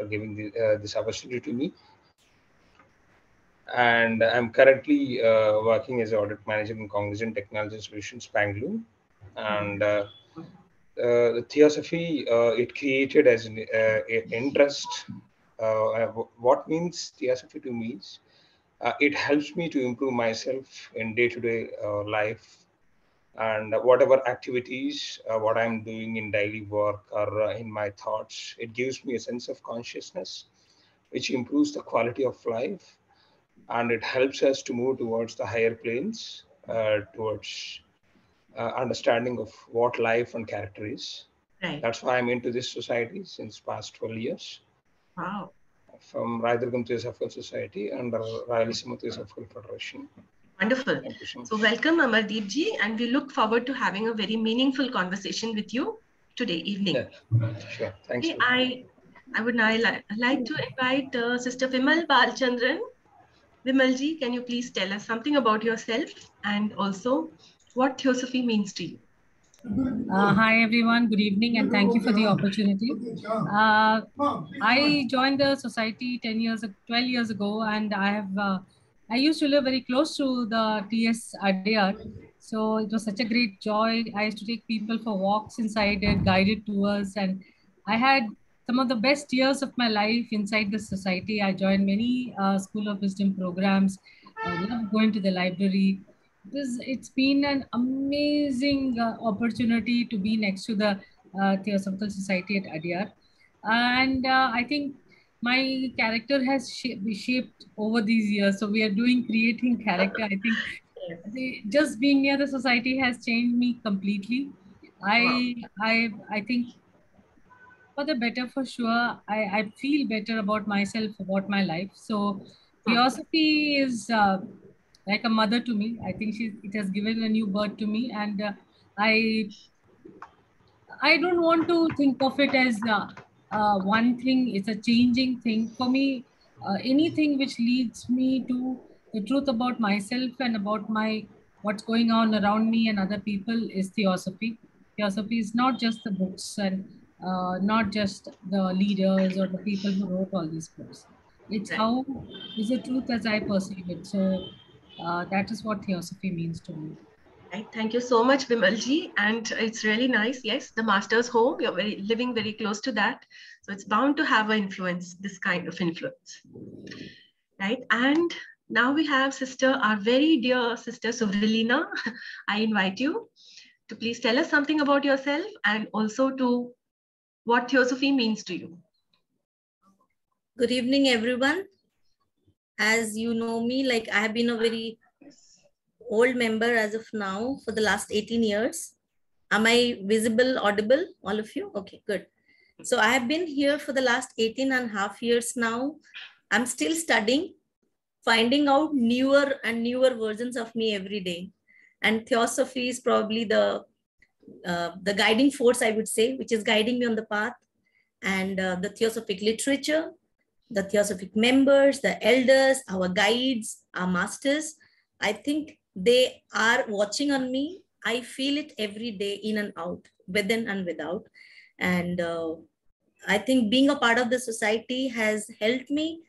for giving this opportunity to me. And I'm currently working as audit manager in Cognizant Technology Solutions, Bangalore. And the Theosophy, it created as an interest. What means Theosophy to me is, it helps me to improve myself in day-to-day life, and whatever activities, what I'm doing in daily work or in my thoughts, it gives me a sense of consciousness, which improves the quality of life, and it helps us to move towards the higher planes, towards understanding of what life and character is. Right. That's why I'm into this society since past 12 years. Wow. From Rayadurgam Theosophical Society and Rayalaseema Theosophical Federation. Wonderful. Thank you so much. So welcome, AMARDEEP ji, and we look forward to having a very meaningful conversation with you today evening. Yeah, sure. Thanks. Okay, I would now like to invite Sister VIMAL BALCHANDRAN. VIMAL ji, can you please tell us something about yourself and also what Theosophy means to you? Hi everyone, good evening, and thank you for the opportunity. I joined the society 12 years ago, and I used to live very close to the TS Adyar. So it was such a great joy. I used to take people for walks inside it, guided tours, and I had some of the best years of my life inside the society. I joined many School of Wisdom programs. I loved going to the library. It's been an amazing opportunity to be next to the Theosophical Society at Adyar. And I think my character has shaped over these years. So we are creating character. I think just being near the society has changed me completely. I think for the better, for sure. I feel better about myself, about my life. So Theosophy is like a mother to me. I think it has given a new birth to me, and I don't want to think of it as one thing. It's a changing thing for me. Anything which leads me to the truth about myself and about what's going on around me and other people is Theosophy. Theosophy is not just the books and not just the leaders or the people who wrote all these books. It's how is the truth as I perceive it. So that is what Theosophy means to me. Right. Thank you so much, VIMAL ji. And it's really nice. Yes, the master's home, you're living very close to that. So it's bound to have an influence, this kind of influence. Right. And now we have our very dear sister SUVRALINA. I invite you to please tell us something about yourself and also to what Theosophy means to you. Good evening, everyone. As you know me, like I have been a very old member as of now for the last 18 years. Am I visible, audible, all of you? Okay, good. So I have been here for the last 18 and a half years now. I'm still studying, finding out newer and newer versions of me every day. And Theosophy is probably the guiding force, I would say, which is guiding me on the path. And the Theosophic literature, the Theosophic members, the elders, our guides, our masters, I think they are watching on me. I feel it every day, in and out, within and without. And I think being a part of the society has helped me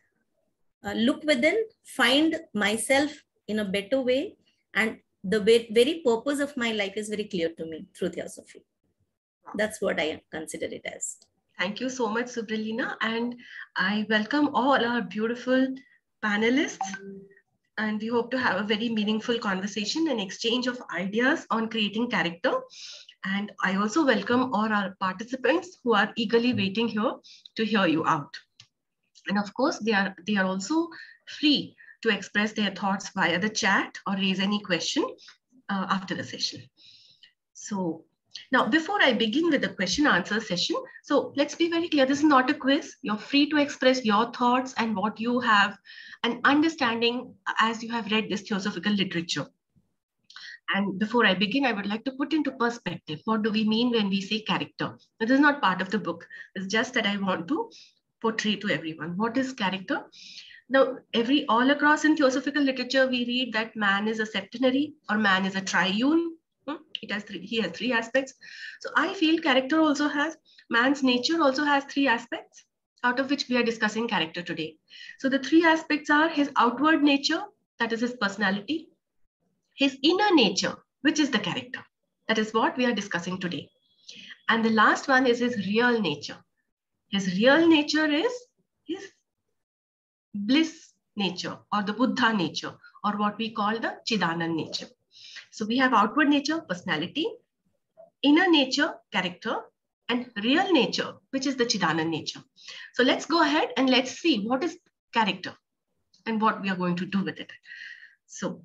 look within, find myself in a better way. And the very purpose of my life is very clear to me through Theosophy. That's what I consider it as. Thank you so much, SUVRALINA. And I welcome all our beautiful panelists. And we hope to have a very meaningful conversation and exchange of ideas on creating character. And I also welcome all our participants who are eagerly waiting here to hear you out. And of course, they are also free to express their thoughts via the chat or raise any question after the session. So now, before I begin with the question answer session, so let's be very clear, this is not a quiz. You're free to express your thoughts and what you have an understanding as you have read this theosophical literature. And before I begin, I would like to put into perspective, what do we mean when we say character? This is not part of the book. It's just that I want to portray to everyone. What is character? Now, all across in theosophical literature, we read that man is a septenary or man is a triune. He has three aspects. So I feel character also has, man's nature also has three aspects. out of which we are discussing character today. So the three aspects are his outward nature, that is his personality, his inner nature, which is the character. That is what we are discussing today. And the last one is his real nature. His real nature is his bliss nature or the Buddha nature or what we call the Chidanand nature. So we have outward nature, personality, inner nature, character, and real nature, which is the Chidanand nature. So let's go ahead and let's see what is character and what we are going to do with it. So,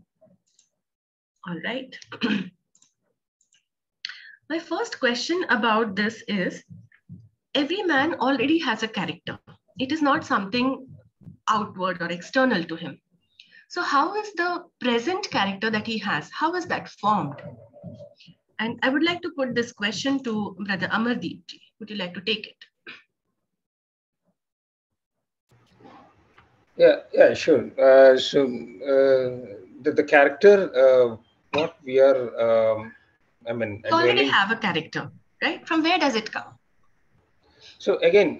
all right. My first question about this is, every man already has a character. It is not something outward or external to him. So how is the present character that he has, how is that formed? And I would like to put this question to Brother AMARDEEP. Would you like to take it? Yeah, sure. The character, what we are, You already have a character, right? From where does it come? So again,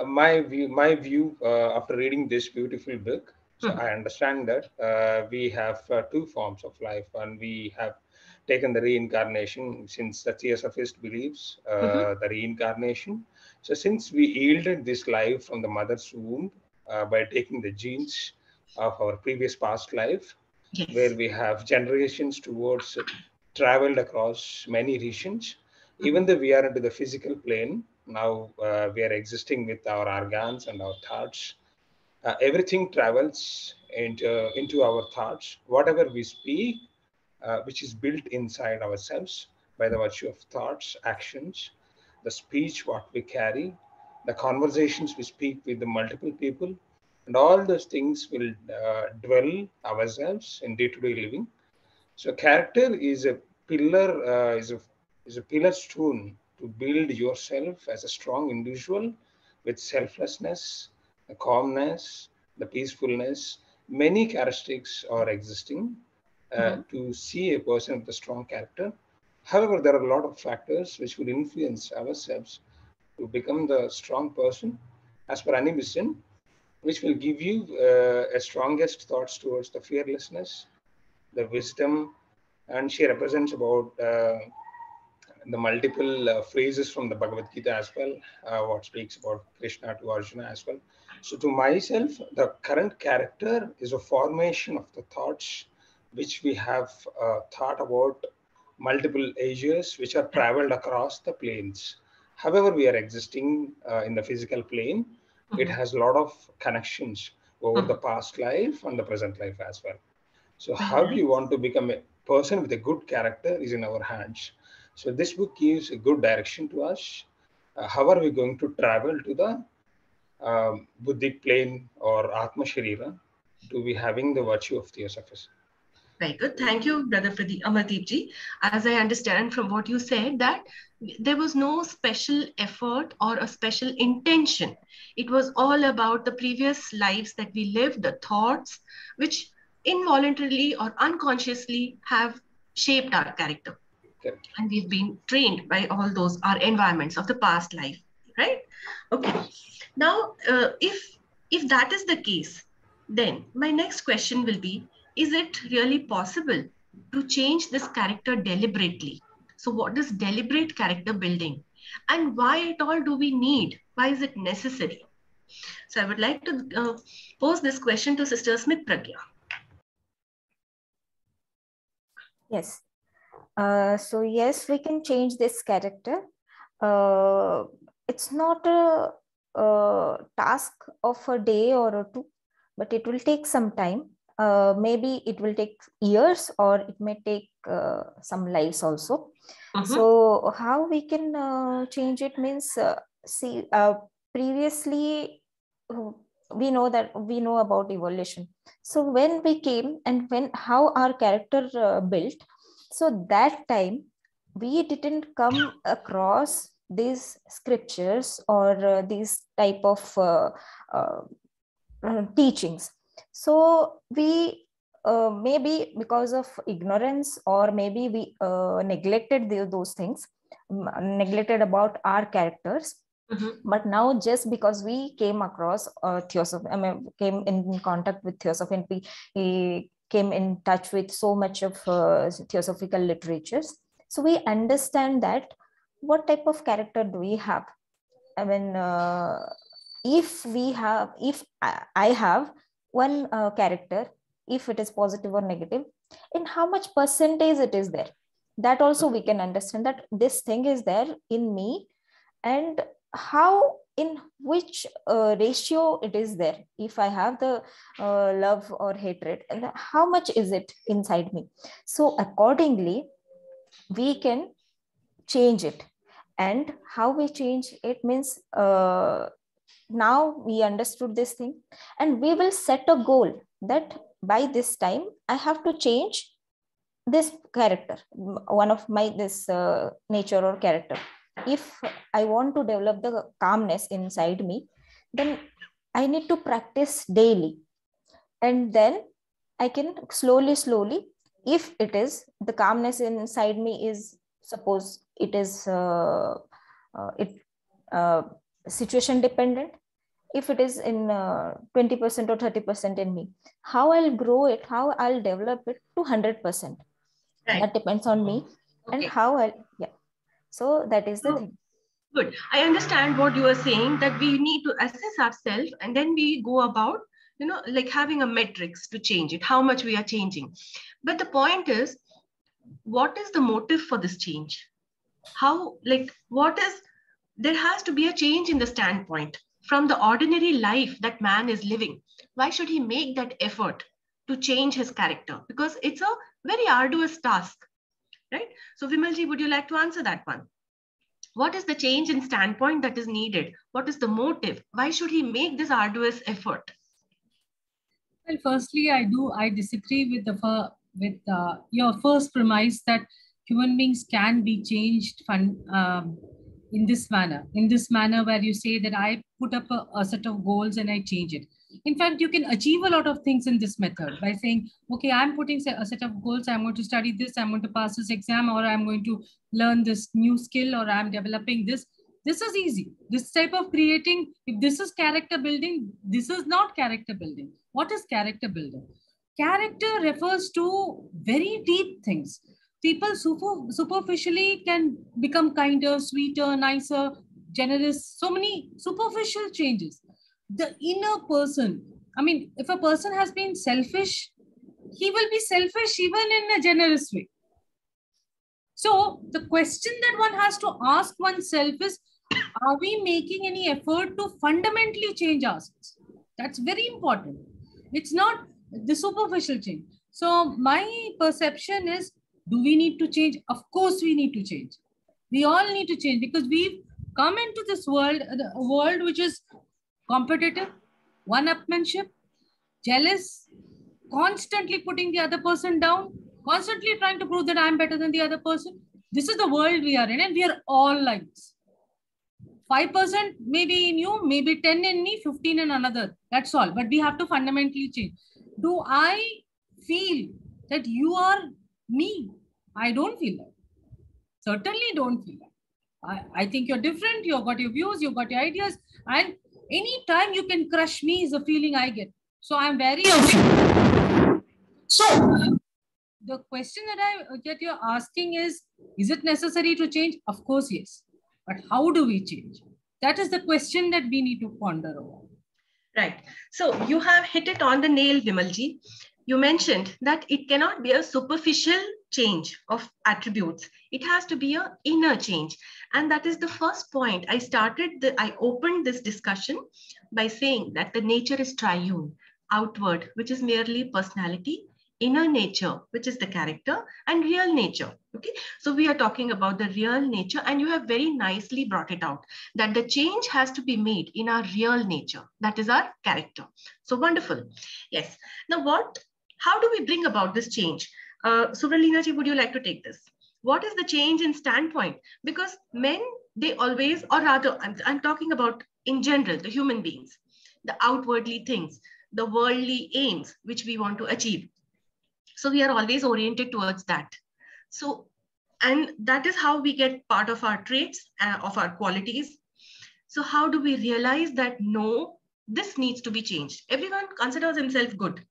my view after reading this beautiful book, so I understand that we have two forms of life, and we have taken the reincarnation, since the Theosophist believes the reincarnation. So since we yielded this life from the mother's womb by taking the genes of our previous past life, where we have generations towards traveled across many regions, even though we are into the physical plane, now we are existing with our organs and our thoughts. Everything travels into our thoughts. Whatever we speak, which is built inside ourselves by the virtue of thoughts, actions, the speech what we carry, the conversations we speak with the multiple people, and all those things will dwell ourselves in day-to-day living. So character is a pillar, is a pillar stone to build yourself as a strong individual with selflessness, the calmness, the peacefulness. Many characteristics are existing to see a person with a strong character. However, there are a lot of factors which will influence ourselves to become the strong person, as per A.Besant, which will give you a strongest thoughts towards the fearlessness, the wisdom, and she represents about the multiple phrases from the Bhagavad Gita as well, what speaks about Krishna to Arjuna as well. So to myself, the current character is a formation of the thoughts which we have thought about multiple ages, which are traveled across the planes. However, we are existing in the physical plane. It has a lot of connections over the past life and the present life as well. So how we want to become a person with a good character is in our hands. So this book gives a good direction to us. How are we going to travel to the Buddhic plane or Atma Sharira to be having the virtue of Theosophy? Very good. Thank you, Brother AMARDEEP ji. As I understand from what you said, that there was no special effort or a special intention. It was all about the previous lives that we lived, the thoughts, which involuntarily or unconsciously have shaped our character. Okay. And we've been trained by all those, our environments of the past life, right? Okay. Now, if that is the case, then my next question will be, is it really possible to change this character deliberately? So what is deliberate character building? And why at all do we need? Why is it necessary? So I would like to pose this question to Sister Smith Pragya. Yes. So yes, we can change this character. It's not a task of a day or a two, but it will take some time. Maybe it will take years, or it may take some lives also. So how we can change it means, previously we know about evolution. So when we came and how our character built, so that time we didn't come across these scriptures or these type of teachings. So we maybe because of ignorance, or maybe we neglected those things, neglected about our characters. But now, just because we came across theosophy, I mean, came in contact with theosophy, and we came in touch with so much of theosophical literatures, so we understand that what type of character do we have. I mean, if I have one character, if it is positive or negative, in how much percentage it is there, that also we can understand that this thing is there in me, and how, in which ratio it is there. If I have the love or hatred, and how much is it inside me, so accordingly we can change it. And how we change it means, now we understood this thing, and we will set a goal that by this time I have to change this character, one of my this nature or character. If I want to develop the calmness inside me, then I need to practice daily, and then I can slowly, if it is the calmness inside me is, suppose it is situation dependent, if it is in 20% or 30% in me, how I'll grow it, how I'll develop it to 100%. Right. That depends on me. Okay. And how so that is the thing. Good. I understand what you are saying, that we need to assess ourselves, and then we go about, like having a metrics to change it, how much we are changing. But the point is, what is the motive for this change? How, like, there has to be a change in the standpoint from the ordinary life that man is living. Why should he make that effort to change his character? Because it's a very arduous task, right? So Vimalji, would you like to answer that one? What is the change in standpoint that is needed? What is the motive? Why should he make this arduous effort? Well, firstly, I disagree with your first premise that human beings can be changed in this manner where you say that I put up a set of goals and I change it. In fact, you can achieve a lot of things in this method by saying, okay, I'm putting a set of goals. I'm going to study this. I'm going to pass this exam, or I'm going to learn this new skill, or I'm developing this. This is easy. This type of creating, if this is character building, this is not character building. What is character building? Character refers to very deep things. People superficially can become kinder, sweeter, nicer, generous, so many superficial changes. The inner person, I mean, if a person has been selfish, he will be selfish even in a generous way. So the question that one has to ask oneself is, are we making any effort to fundamentally change ourselves? That's very important. It's not the superficial change. So my perception is, do we need to change? Of course we need to change. We all need to change, because we've come into this world, a world which is competitive, one-upmanship, jealous, constantly putting the other person down, constantly trying to prove that I'm better than the other person. This is the world we are in, and we are all like this. 5% maybe in you, maybe 10 in me, 15 in another. That's all. But we have to fundamentally change. Do I feel that you are me? I don't feel that. Certainly don't feel that. I think you're different. You've got your views, you've got your ideas. And anytime you can crush me is a feeling I get. So I'm very aware. So the question that you're asking is it necessary to change? Of course, yes. But how do we change? That is the question that we need to ponder over. Right. So you have hit it on the nail, Vimalji. You mentioned that it cannot be a superficial change of attributes. It has to be an inner change. And that is the first point. I opened this discussion by saying that the nature is triune, outward, which is merely personality, inner nature, which is the character, and real nature. Okay, so we are talking about the real nature, and you have very nicely brought it out that the change has to be made in our real nature. That is our character. So wonderful. Yes. Now, how do we bring about this change? SUVRALINA ji, would you like to take this? What is the change in standpoint? Because men, they always, or rather, I'm talking about in general, the human beings, the outwardly things, the worldly aims which we want to achieve. So we are always oriented towards that. So, and that is how we get part of our traits, of our qualities. So how do we realize that, no, this needs to be changed? Everyone considers himself good.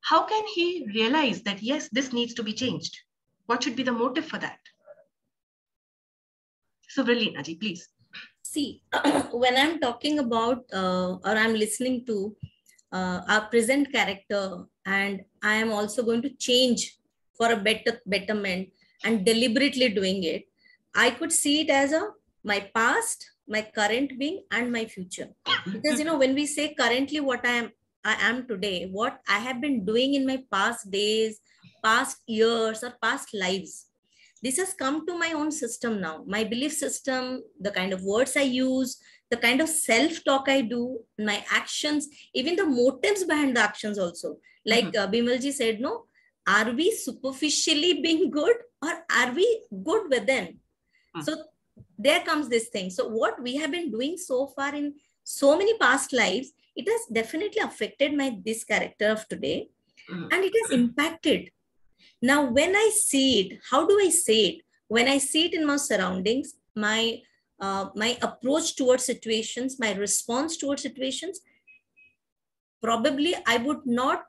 How can he realize that, yes, this needs to be changed? What should be the motive for that? SUVRALINA ji, please. See, when I'm talking about or I'm listening to our present character, and I am also going to change for a betterment and deliberately doing it, I could see it as my past, my current being, and my future. Because, you know, when we say currently what I am today, what I have been doing in my past days, past years, or past lives, this has come to my own system now, my belief system, the kind of words I use, the kind of self-talk I do, my actions, even the motives behind the actions also. Like Bimalji said, no, are we superficially being good, or are we good within? So there comes this thing. So what we have been doing so far in so many past lives, it has definitely affected this character of today, and it has impacted. Now, when I see it, how do I say it? When I see it in my surroundings, my approach towards situations, my response towards situations, probably I would not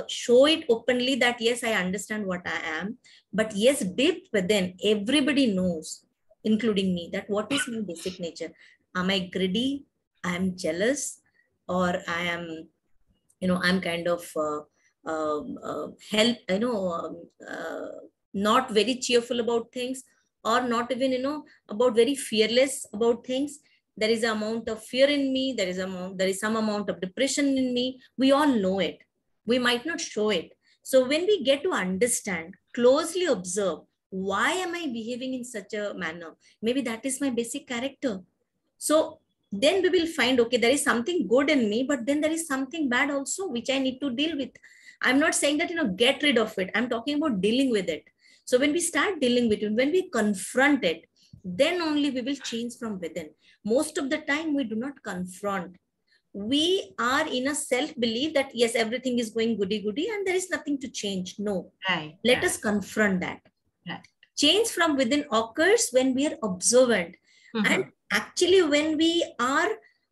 show it openly that, yes, I understand what I am. But yes, deep within, everybody knows, including me, that what is my basic nature. Am I greedy? I am jealous, or I am, you know, I'm kind of not very cheerful about things, or not even, you know, about very fearless about things. There is an amount of fear in me. There is some amount of depression in me. We all know it. We might not show it. So when we get to understand, closely observe, why am I behaving in such a manner? Maybe that is my basic character. So then we will find, okay, there is something good in me, but then there is something bad also, which I need to deal with. I'm not saying that, you know, get rid of it. I'm talking about dealing with it. So when we start dealing with it, when we confront it, then only we will change from within. Most of the time, we do not confront. We are in a self-belief that, yes, everything is going goody-goody and there is nothing to change. No. Right. Let us confront that. Right. Change from within occurs when we are observant. And actually, when we are,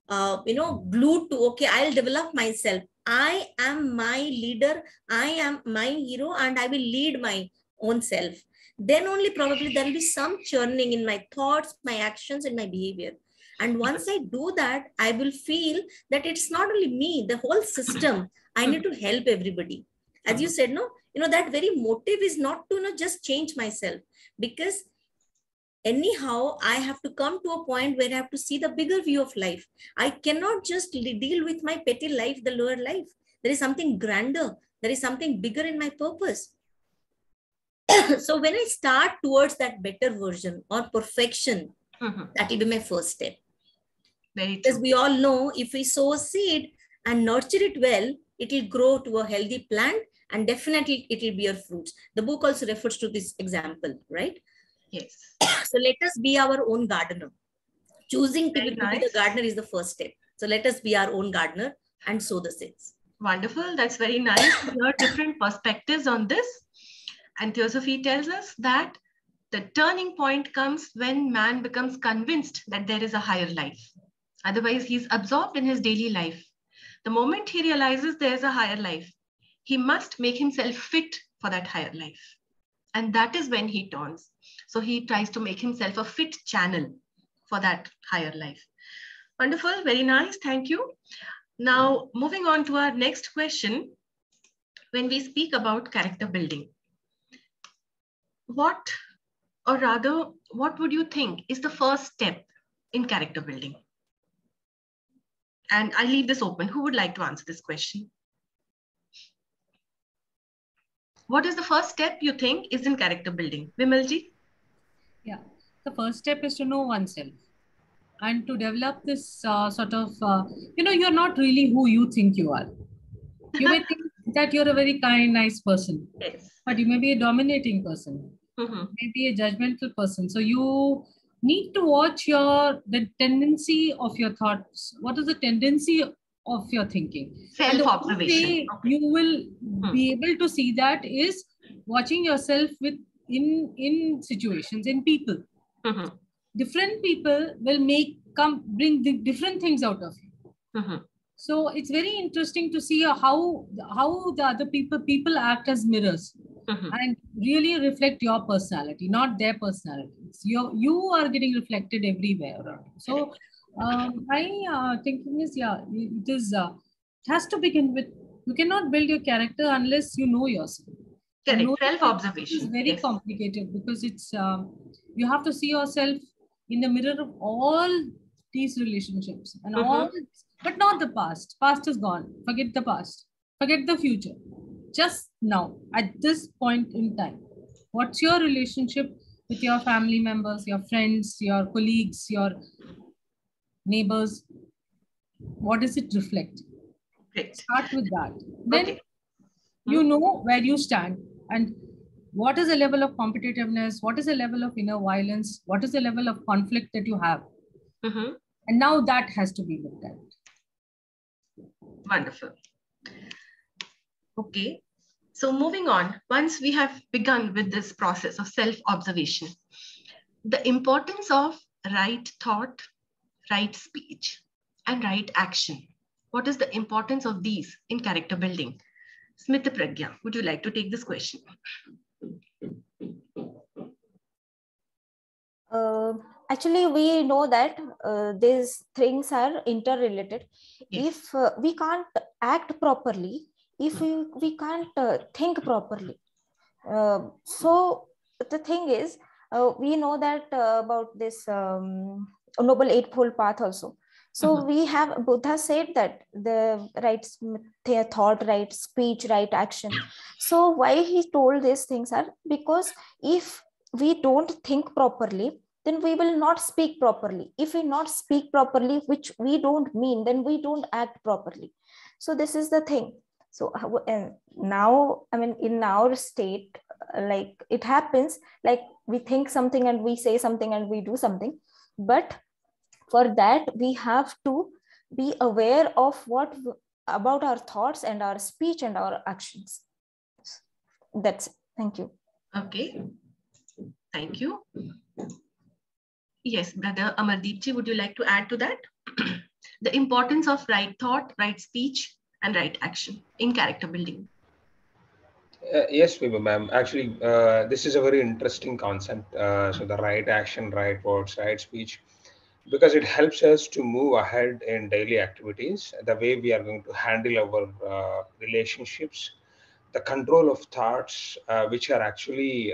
glued to, okay, I'll develop myself. I am my leader. I am my hero, and I will lead my own self. Then only probably there will be some churning in my thoughts, my actions, and my behavior. And once I do that, I will feel that it's not only me, the whole system. I need to help everybody. As you said, no, you know, that very motive is not to, you know, just change myself, because anyhow, I have to come to a point where I have to see the bigger view of life. I cannot just deal with my petty life, the lower life. There is something grander. There is something bigger in my purpose. So when I start towards that better version or perfection, that will be my first step. Very true. Because we all know, if we sow a seed and nurture it well, it will grow to a healthy plant, and definitely it will bear fruits. The book also refers to this example, right? Yes. So let us be our own gardener. Choosing to be the gardener is the first step. So let us be our own gardener and sow the seeds. Wonderful. That's very nice to hear different perspectives on this. And Theosophy tells us that the turning point comes when man becomes convinced that there is a higher life. Otherwise, he's absorbed in his daily life. The moment he realizes there's a higher life, he must make himself fit for that higher life. And that is when he turns. So he tries to make himself a fit channel for that higher life. Wonderful. Very nice. Thank you. Now, moving on to our next question. When we speak about character building, what would you think is the first step in character building? And I leave this open. Who would like to answer this question? What is the first step you think is in character building? Vimalji? Yeah, the first step is to know oneself and to develop this you're not really who you think you are. You may think that you're a very kind, nice person, yes, but you may be a dominating person, maybe a judgmental person. So you need to watch the tendency of your thoughts. What is the tendency of your thinking? Self-observation. You will be able to see that is watching yourself in situations, in people. different people will bring the different things out of you. So it's very interesting to see how the other people act as mirrors and really reflect your personality, not their personalities. You are getting reflected everywhere around. So my thinking is, it has to begin with, you cannot build your character unless you know yourself. Correct. Self-observation. It's very complicated because it's you have to see yourself in the mirror of all these relationships and all, but not the past. Past is gone. Forget the past. Forget the future. Just now, at this point in time, what's your relationship with your family members, your friends, your colleagues, your neighbors? What does it reflect? Great. Start with that. Then you know where you stand and what is the level of competitiveness, what is the level of inner violence, what is the level of conflict that you have. And now that has to be looked at. Wonderful. Okay. So moving on, once we have begun with this process of self-observation, the importance of right thought, right speech, and right action. What is the importance of these in character building? SMITA Pragya, would you like to take this question? Actually, we know that these things are interrelated. Yes. If we can't act properly, if we can't think properly. So the thing is, we know that about this Noble Eightfold Path also. So we have, Buddha said that the right thought, right speech, right action. So why he told these things are because if we don't think properly, then we will not speak properly. If we not speak properly, which we don't mean, then we don't act properly. So this is the thing. So and now, I mean, in our state, like it happens, like we think something and we say something and we do something. But for that, we have to be aware of what about our thoughts and our speech and our actions. That's it. Thank you. Okay. Thank you. Yes, Brother Amardeep ji, would you like to add to that? The importance of right thought, right speech, and right action in character building. Yes, Vibha ma'am. Actually, this is a very interesting concept. So the right action, right words, right speech, because it helps us to move ahead in daily activities, the way we are going to handle our relationships, the control of thoughts, which are actually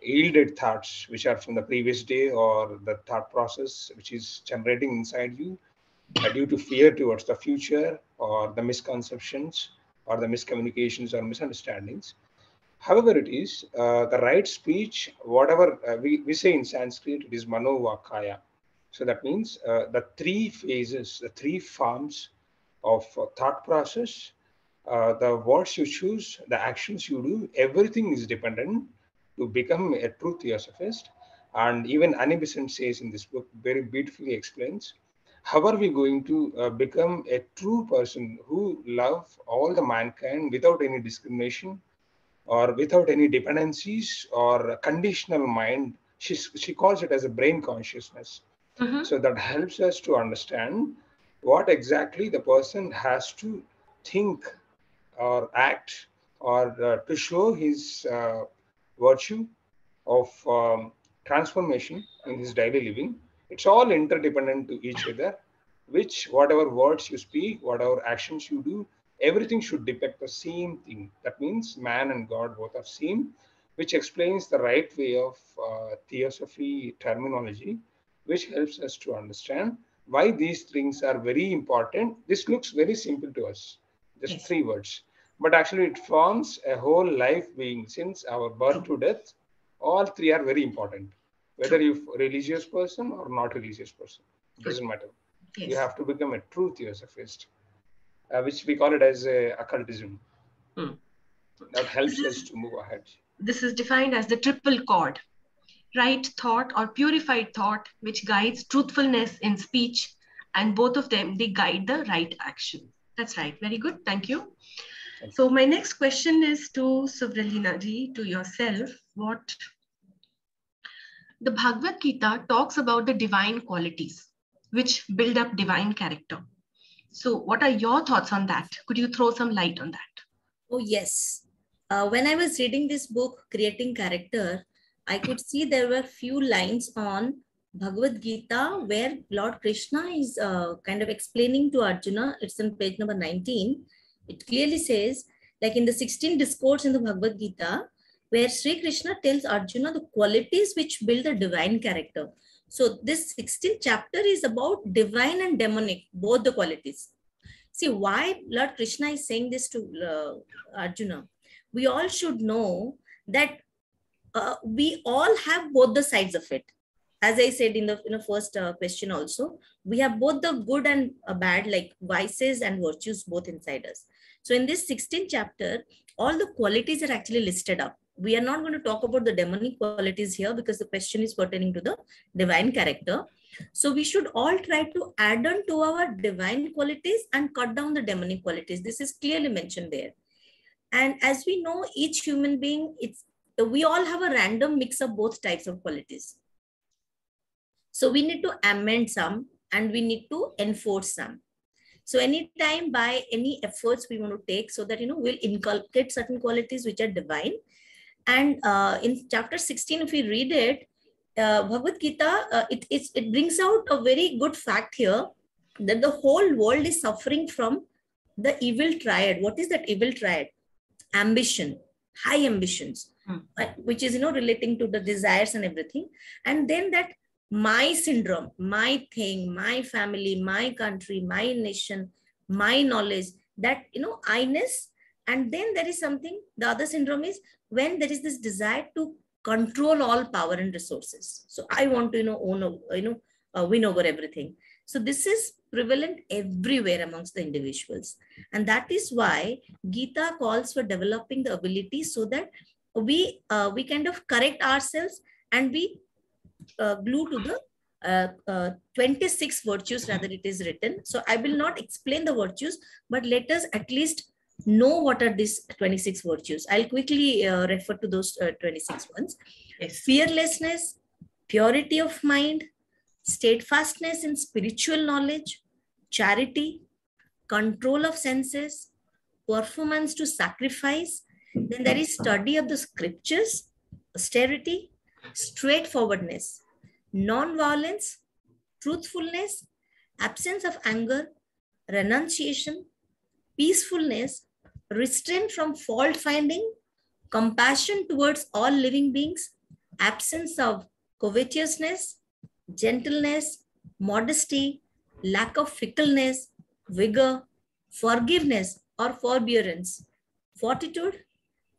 yielded thoughts, which are from the previous day, or the thought process which is generating inside you due to fear towards the future, or the misconceptions, or the miscommunications or misunderstandings. However it is, the right speech, whatever we say in Sanskrit, it is manovakaya. So that means the three phases, the three forms of thought process, the words you choose, the actions you do, everything is dependent to become a true theosophist. And even A.Besant says in this book, very beautifully explains, how are we going to become a true person who love all the mankind without any discrimination or without any dependencies or conditional mind. She calls it as a brain consciousness. So that helps us to understand what exactly the person has to think or act or to show his virtue of transformation in his daily living. It's all interdependent to each other, which whatever words you speak, whatever actions you do, everything should depict the same thing. That means man and God both are same, which explains the right way of theosophy terminology, which helps us to understand why these things are very important. This looks very simple to us, just three words, but actually it forms a whole life being since our birth to death. All three are very important, whether you're a religious person or not religious person, it doesn't matter. You have to become a true theosophist, which we call it as occultism. That helps us to move ahead. This is defined as the triple chord: right thought or purified thought, which guides truthfulness in speech, and both of them, they guide the right action. That's right. Very good. Thank you. So my next question is to SUVRALINA ji, to yourself. the Bhagavad Gita talks about the divine qualities, which build up divine character. So what are your thoughts on that? Could you throw some light on that? Oh, yes. When I was reading this book, Creating Character, I could see there were few lines on Bhagavad Gita where Lord Krishna is kind of explaining to Arjuna. It's on page number 19. It clearly says, like in the 16th discourse in the Bhagavad Gita, where Sri Krishna tells Arjuna the qualities which build the divine character. So this 16th chapter is about divine and demonic, both the qualities. See, why Lord Krishna is saying this to Arjuna? We all should know that we all have both the sides of it. As I said in the first question also, we have both the good and bad, like vices and virtues, both inside us. So in this 16th chapter, all the qualities are actually listed up. We are not going to talk about the demonic qualities here because the question is pertaining to the divine character. So we should all try to add on to our divine qualities and cut down the demonic qualities. This is clearly mentioned there. And as we know, each human being, we all have a random mix of both types of qualities. So we need to amend some and we need to enforce some. So anytime by any efforts we want to take so that, we'll inculcate certain qualities which are divine. And in chapter 16, if we read it, Bhagavad Gita, it brings out a very good fact here that the whole world is suffering from the evil triad. What is that evil triad? Ambition, high ambitions, which is, relating to the desires and everything. And then that my syndrome, my thing, my family, my country, my nation, my knowledge, that, I-ness. And then there is something, the other syndrome is when there is this desire to control all power and resources. So I want to, win over everything. So this is prevalent everywhere amongst the individuals. And that is why Gita calls for developing the ability so that we kind of correct ourselves and we glue to the 26 virtues, rather it is written. So I will not explain the virtues, but let us at least know what are these 26 virtues. I'll quickly refer to those 26 ones. Yes. Fearlessness, purity of mind, steadfastness in spiritual knowledge, charity, control of senses, performance to sacrifice. Then there is study of the scriptures, austerity, straightforwardness, non-violence, truthfulness, absence of anger, renunciation, peacefulness, restraint from fault finding, compassion towards all living beings, absence of covetousness, gentleness, modesty, lack of fickleness, vigor, forgiveness or forbearance, fortitude,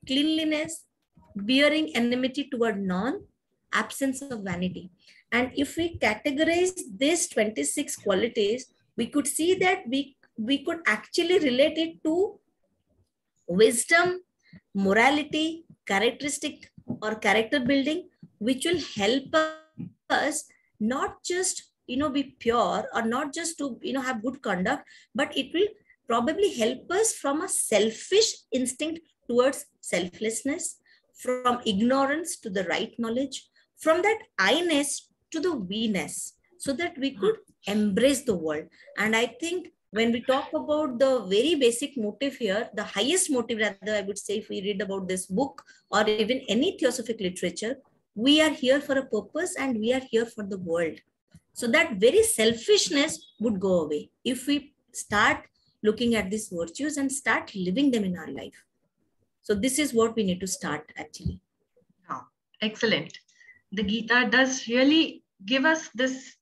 cleanliness, bearing enmity toward none, absence of vanity. And if we categorize these 26 qualities, we could see that we could actually relate it to wisdom, morality, characteristic or character building, which will help us not just be pure or not just to have good conduct, but it will probably help us from a selfish instinct towards selflessness, from ignorance to the right knowledge, from that I-ness to the we-ness, so that we could embrace the world. And I think when we talk about the very basic motive here, the highest motive, rather, I would say, if we read about this book or even any theosophic literature, we are here for a purpose and we are here for the world. So that very selfishness would go away if we start looking at these virtues and start living them in our life. So this is what we need to start actually. Oh, excellent. The Gita does really give us this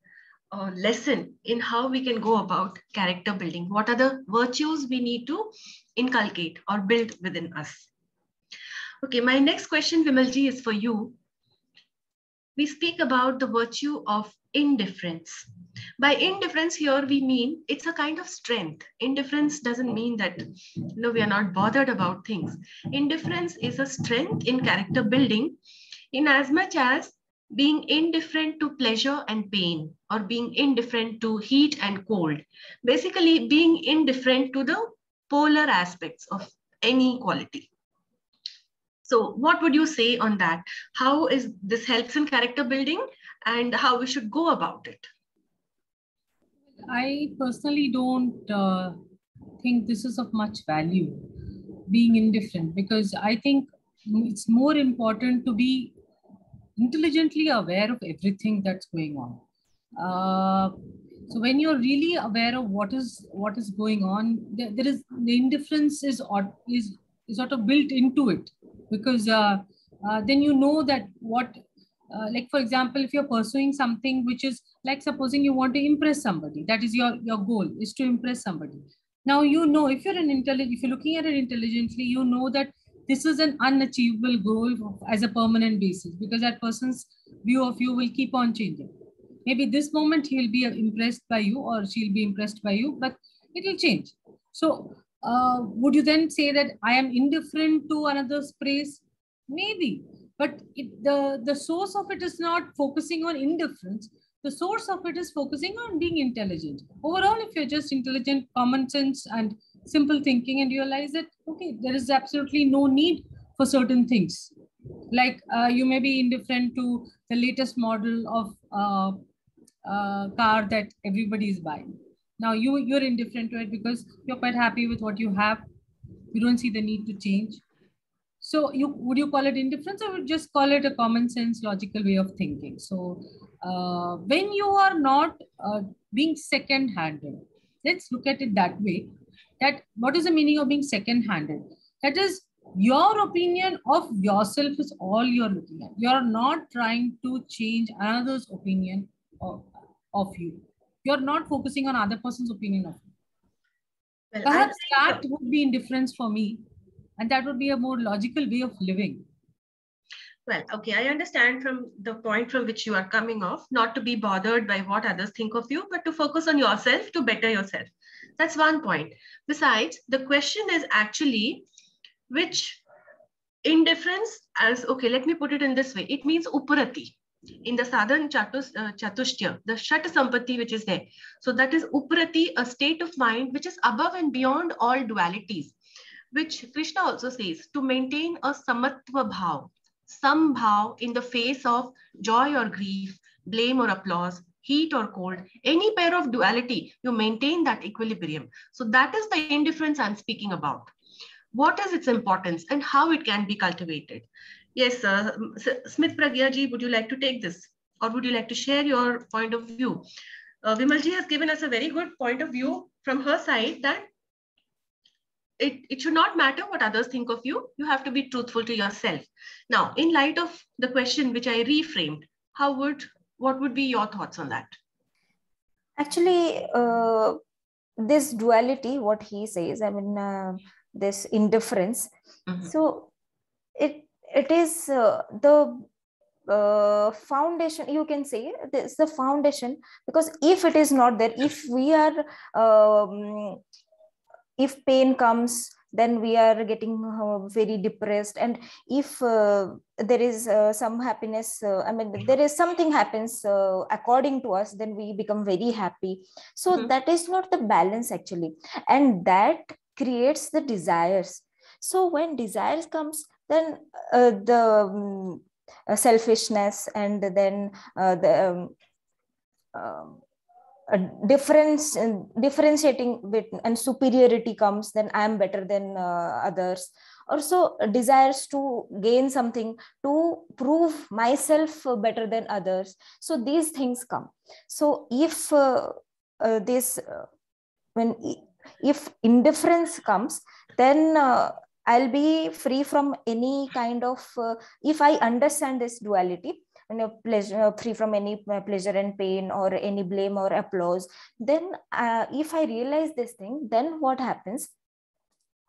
lesson in how we can go about character building. What are the virtues we need to inculcate or build within us? Okay, my next question, Vimalji, is for you. We speak about the virtue of indifference. By indifference here, we mean it's a kind of strength. Indifference doesn't mean that we are not bothered about things. Indifference is a strength in character building in as much as being indifferent to pleasure and pain, or being indifferent to heat and cold. Basically, being indifferent to the polar aspects of any quality. So what would you say on that? How is this helps in character building and how we should go about it? I personally don't think this is of much value, being indifferent, because I think it's more important to be intelligently aware of everything that's going on. So when you're really aware of what is going on, there is the indifference is sort of built into it, because then you know that what like for example, if you're pursuing something which is like, supposing you want to impress somebody, that is your goal is to impress somebody. Now you know, if you're looking at it intelligently, you know that this is an unachievable goal as a permanent basis, because that person's view of you will keep on changing. Maybe this moment he'll be impressed by you or she'll be impressed by you, but it will change. So would you then say that I am indifferent to another's praise? Maybe, but the source of it is not focusing on indifference. The source of it is focusing on being intelligent. Overall, if you're just intelligent, common sense and simple thinking, and realize that, okay, there is absolutely no need for certain things. Like you may be indifferent to the latest model of car that everybody is buying. Now you're indifferent to it because you're quite happy with what you have. You don't see the need to change. So would you call it indifference, or would just call it a common sense, logical way of thinking? So when you are not being second-handed, let's look at it that way. That what is the meaning of being second-handed? That is, your opinion of yourself is all you're looking at. You're not trying to change another's opinion of you. You're not focusing on other person's opinion of you. Well, perhaps that would be indifference for me. And that would be a more logical way of living. Well, okay, I understand from the point from which you are coming off, not to be bothered by what others think of you, but to focus on yourself, to better yourself. That's one point. Besides, the question is actually which indifference as, okay, let me put it in this way. It means uparati. In the southern Chatushtya, the Shat Sampatti which is there. So that is uparati, a state of mind which is above and beyond all dualities, which Krishna also says, to maintain a samatva bhav, some bhav in the face of joy or grief, blame or applause, heat or cold, any pair of duality, you maintain that equilibrium. So that is the indifference I'm speaking about. What is its importance and how it can be cultivated? Yes, Smith Pragya ji, would you like to take this? Or would you like to share your point of view? Vimal ji has given us a very good point of view from her side that it should not matter what others think of you. You have to be truthful to yourself. Now, in light of the question which I reframed, what would be your thoughts on that? Actually, this duality, what he says, I mean, this indifference. Mm-hmm. So it is the foundation, you can say. This is the foundation, because if it is not there, if we are if pain comes, then we are getting very depressed. And if there is some happiness, I mean, there is something happens according to us, then we become very happy. So mm-hmm. that is not the balance actually. And that creates the desires. So when desires comes, then the selfishness, and then the differentiating bit and superiority comes, then I am better than others. Also desires to gain something, to prove myself better than others. So these things come. So if if indifference comes, then I'll be free from any kind of, if I understand this duality, and pleasure, free from any pleasure and pain or any blame or applause, then if I realize this thing, then what happens?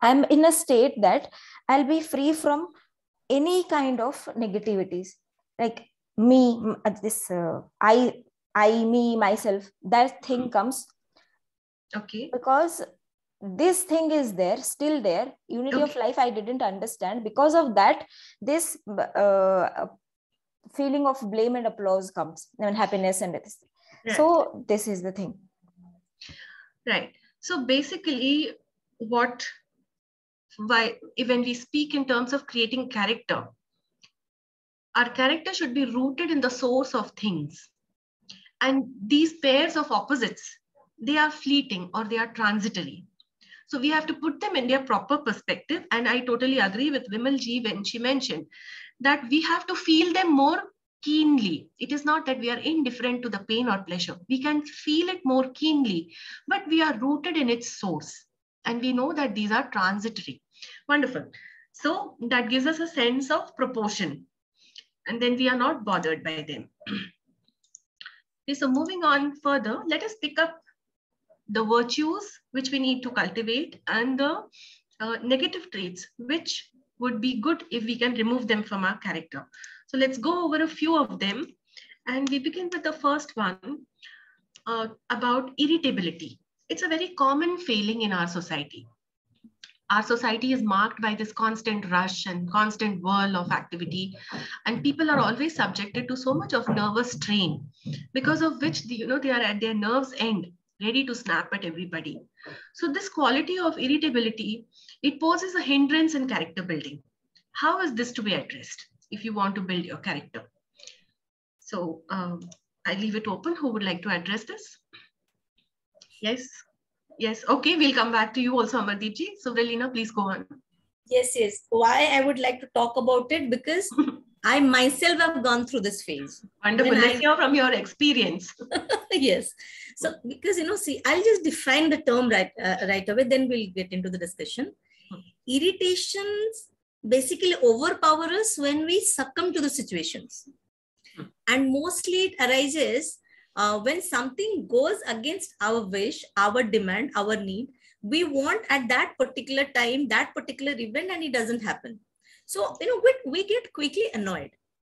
I'm in a state that I'll be free from any kind of negativities, like me, this I, me, myself, that thing comes. Okay. Because this thing is there, still there, unity of life I didn't understand. Because of that, this feeling of blame and applause comes, and happiness and this. Right. So this is the thing. Right. So basically what when we speak in terms of creating character, our character should be rooted in the source of things. And these pairs of opposites, they are fleeting or they are transitory. So we have to put them in their proper perspective. And I totally agree with Vimal ji when she mentioned that we have to feel them more keenly. It is not that we are indifferent to the pain or pleasure. We can feel it more keenly, but we are rooted in its source. And we know that these are transitory. Wonderful. So that gives us a sense of proportion. And then we are not bothered by them. Okay, so moving on further, let us pick up the virtues which we need to cultivate and the negative traits which would be good if we can remove them from our character. So let's go over a few of them. And we begin with the first one about irritability. It's a very common failing in our society. Our society is marked by this constant rush and constant whirl of activity, and people are always subjected to so much of nervous strain, because of which they are at their nerves' end, ready to snap at everybody. So this quality of irritability, it poses a hindrance in character building. How is this to be addressed if you want to build your character? So I leave it open. Who would like to address this? Yes. Yes. Okay. We'll come back to you also, AMARDEEP ji. SUVRALINA, please go on. Yes. Why I would like to talk about it? Because I myself have gone through this phase. Wonderful. Let's hear from your experience. Yes. So, because, see, I'll just define the term right away, then we'll get into the discussion. Irritations basically overpower us when we succumb to the situations. And mostly it arises when something goes against our wish, our demand, our need. We want at that particular time, that particular event, and it doesn't happen. So, we get quickly annoyed.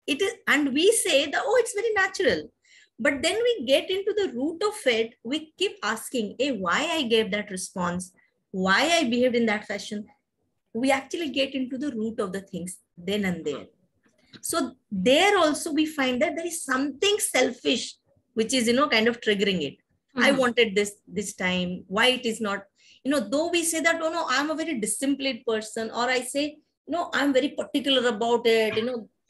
It is, and we say that, oh, it's very natural. But then we get into the root of it. We keep asking, hey, why I gave that response, why I behaved in that fashion. We actually get into the root of the things then and there. So there also we find that there is something selfish, which is, kind of triggering it. I wanted this time, why it is not, though we say that, oh no, I'm a very disciplined person, or I say, no, I'm very particular about it,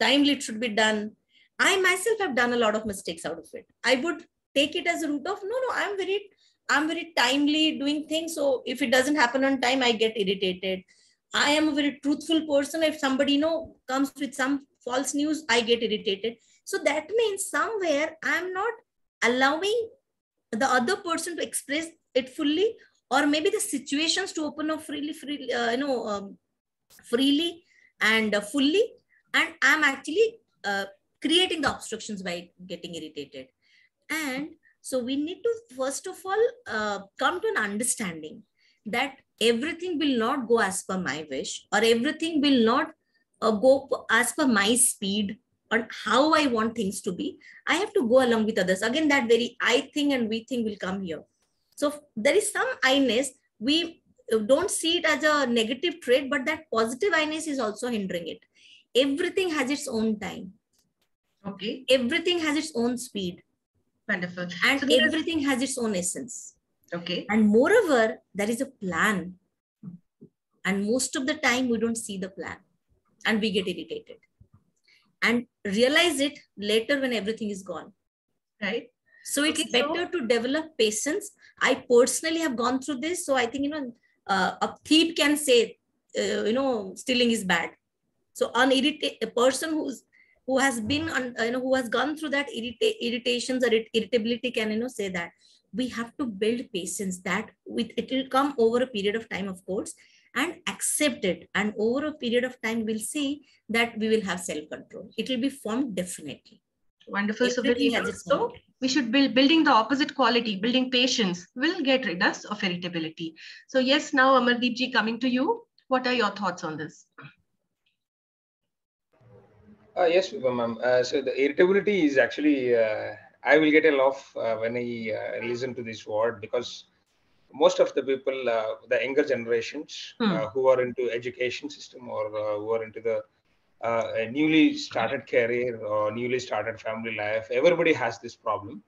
timely it should be done. I myself have done a lot of mistakes out of it. I would take it as a root of, no, I'm very timely doing things. So if it doesn't happen on time, I get irritated. I am a very truthful person. If somebody, comes with some false news, I get irritated. So that means somewhere I'm not allowing the other person to express it fully, or maybe the situations to open up freely and fully. And I'm actually creating the obstructions by getting irritated. And so we need to, first of all, come to an understanding that everything will not go as per my wish, or everything will not go as per my speed or how I want things to be. I have to go along with others. Again, that very I think and we think will come here. So there is some I-ness. We don't see it as a negative trait, but that positive I-ness is also hindering it. Everything has its own time. Okay. Everything has its own speed. Wonderful. And so everything has its own essence. Okay. And moreover, there is a plan. And most of the time we don't see the plan and we get irritated and realize it later when everything is gone. Right. So it's better to develop patience. I personally have gone through this. So I think, a thief can say, stealing is bad. So a person who has been, who has gone through that irritations or irritability can, say that. We have to build patience, that it will come over a period of time, of course, and accept it. And over a period of time, we'll see that we will have self-control. It will be formed definitely. Wonderful. So we should building the opposite quality, building patience will get rid of irritability. So yes, now AMARDEEP ji, coming to you. What are your thoughts on this? Yes, ma'am. So the irritability is actually, I will get a laugh when I listen to this word, because most of the people, the younger generations who are into education system, or who are into the newly started career or newly started family life, everybody has this problem.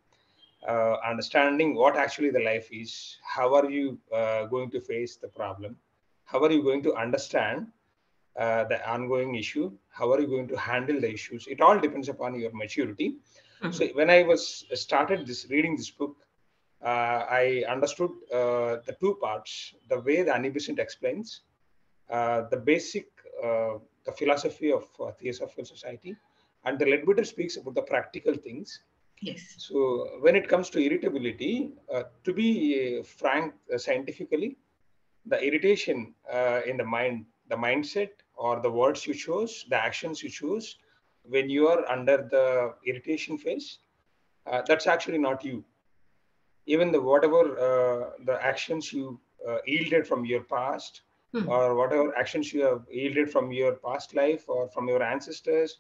Understanding what actually the life is, how are you going to face the problem, how are you going to understand the ongoing issue? How are you going to handle the issues? It all depends upon your maturity. So when I started reading this book, I understood the two parts: the way the A.Besant explains the basic, the philosophy of Theosophical Society, and the Leadbeater speaks about the practical things. Yes. So when it comes to irritability, to be frank, scientifically, the irritation in the mind, the mindset, or the words you choose, the actions you choose when you are under the irritation phase, that's actually not you. Even the whatever the actions you yielded from your past, or whatever actions you have yielded from your past life, or from your ancestors,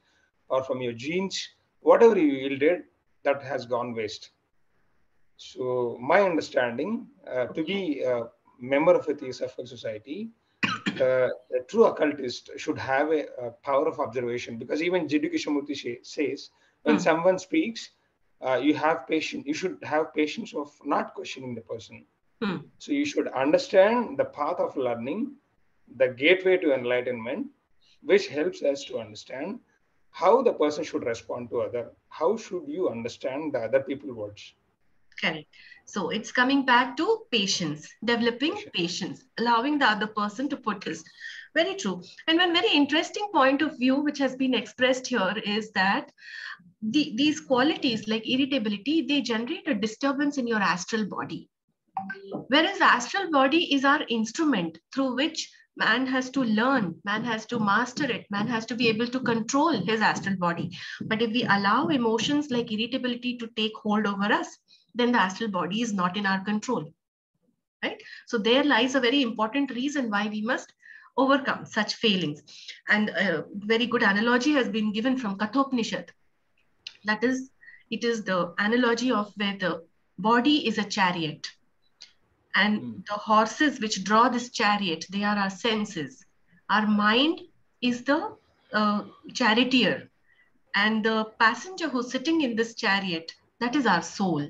or from your genes, whatever you yielded, that has gone waste. So my understanding, to be a member of a Theosophical Society, the true occultist should have a power of observation, because even Jiddu Krishnamurti says, when someone speaks, you have patience. You should have patience of not questioning the person. So you should understand the path of learning, the gateway to enlightenment, which helps us to understand how the person should respond to other. How should you understand the other people's words? Correct. So it's coming back to patience, developing patience, allowing the other person to put his. Very true. And one very interesting point of view which has been expressed here is that these qualities like irritability, they generate a disturbance in your astral body. Whereas the astral body is our instrument through which man has to learn, man has to master it, man has to be able to control his astral body. But if we allow emotions like irritability to take hold over us, then the astral body is not in our control, right? So there lies a very important reason why we must overcome such failings. And a very good analogy has been given from Kathopanishad. That is, it is the analogy of where the body is a chariot, and the horses which draw this chariot, they are our senses. Our mind is the charioteer, and the passenger who's sitting in this chariot, that is our soul.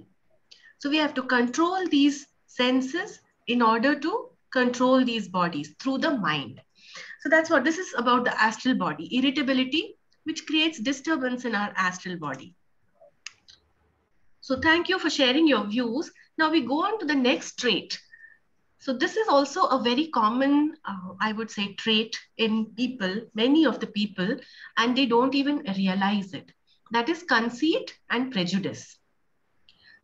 So we have to control these senses in order to control these bodies through the mind. So that's what this is about, the astral body, irritability, which creates disturbance in our astral body. So thank you for sharing your views. Now we go on to the next trait. So this is also a very common, I would say, trait in people, many of the people, and they don't even realize it. That is conceit and prejudice.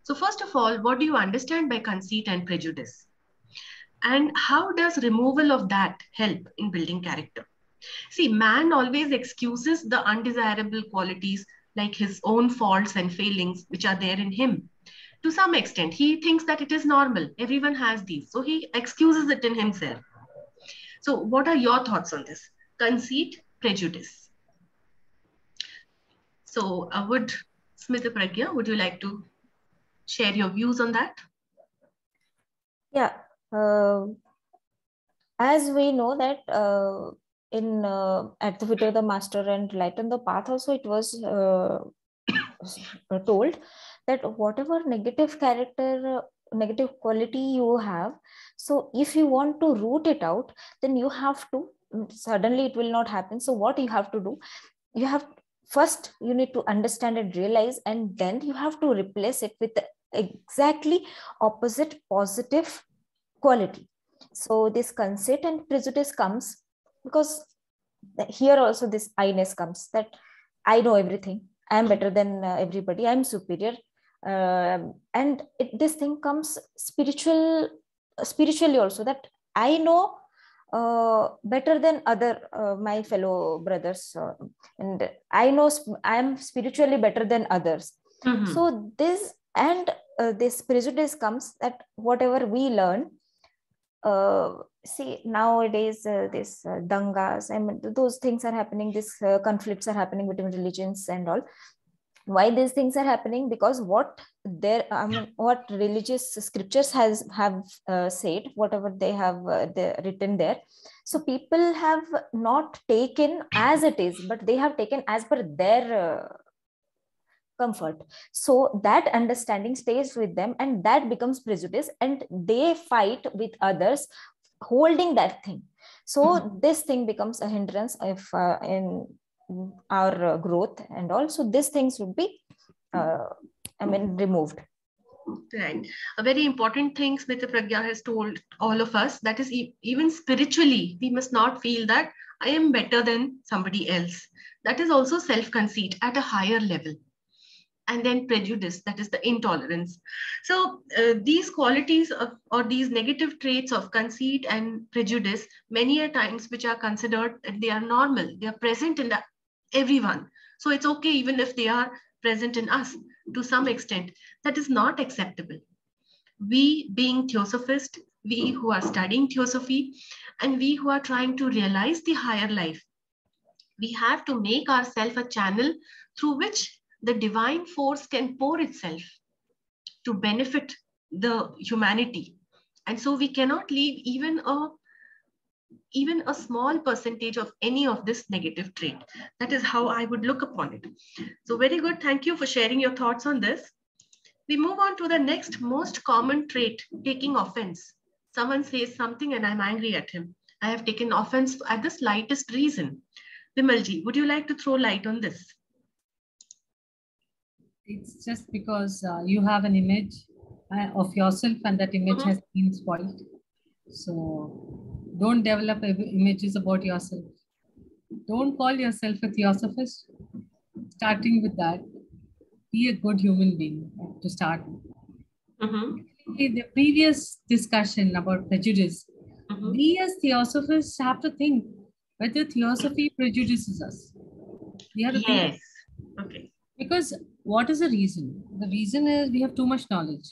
So first of all, what do you understand by conceit and prejudice? And how does removal of that help in building character? See, man always excuses the undesirable qualities like his own faults and failings which are there in him. To some extent, he thinks that it is normal. Everyone has these. So he excuses it in himself. So what are your thoughts on this? Conceit, prejudice. So SMITA Pragya, would you like to share your views on that? Yeah. As we know that in at the Feet of the Master and Lighten the Path also, it was told that whatever negative character, negative quality you have, so if you want to root it out, then you have to, suddenly it will not happen. So what you have to do, you have first, you need to understand and realize, and then you have to replace it with the exactly opposite positive quality. So this conceit and prejudice comes because here also this I-ness comes, that I know everything, I am better than everybody, I am superior. And this thing comes spiritually also, that I know better than other my fellow brothers, and I know I am spiritually better than others. So this and this prejudice comes, that whatever we learn, see nowadays this dangas, I mean, those things are happening, these conflicts are happening between religions and all. Why these things are happening? Because what what religious scriptures have said, whatever they have written there, so people have not taken as it is, but they have taken as per their comfort. So that understanding stays with them, and that becomes prejudice, and they fight with others holding that thing. So this thing becomes a hindrance if in our growth, and also these things would be removed. Right. A very important thing Smita Pragya has told all of us, that is even spiritually, we must not feel that I am better than somebody else. That is also self-conceit at a higher level. And then prejudice, that is the intolerance. So these qualities of, or these negative traits of conceit and prejudice, many a times which are considered, they are normal, they are present in everyone. So it's okay even if they are present in us to some extent. That is not acceptable. We being theosophists, we who are studying theosophy, and we who are trying to realize the higher life, we have to make ourselves a channel through which the divine force can pour itself to benefit the humanity. And so we cannot leave even a small percentage of any of this negative trait. That is how I would look upon it. So very good. Thank you for sharing your thoughts on this. We move on to the next most common trait, taking offense. Someone says something and I'm angry at him. I have taken offense at the slightest reason. Vimalji, would you like to throw light on this? It's just because you have an image of yourself and that image has been spoiled. So don't develop images about yourself. Don't call yourself a theosophist. Starting with that, be a good human being to start with. In the previous discussion about prejudice, we as theosophists have to think whether theosophy prejudices us. We have to think. Okay. Because what is the reason? The reason is we have too much knowledge.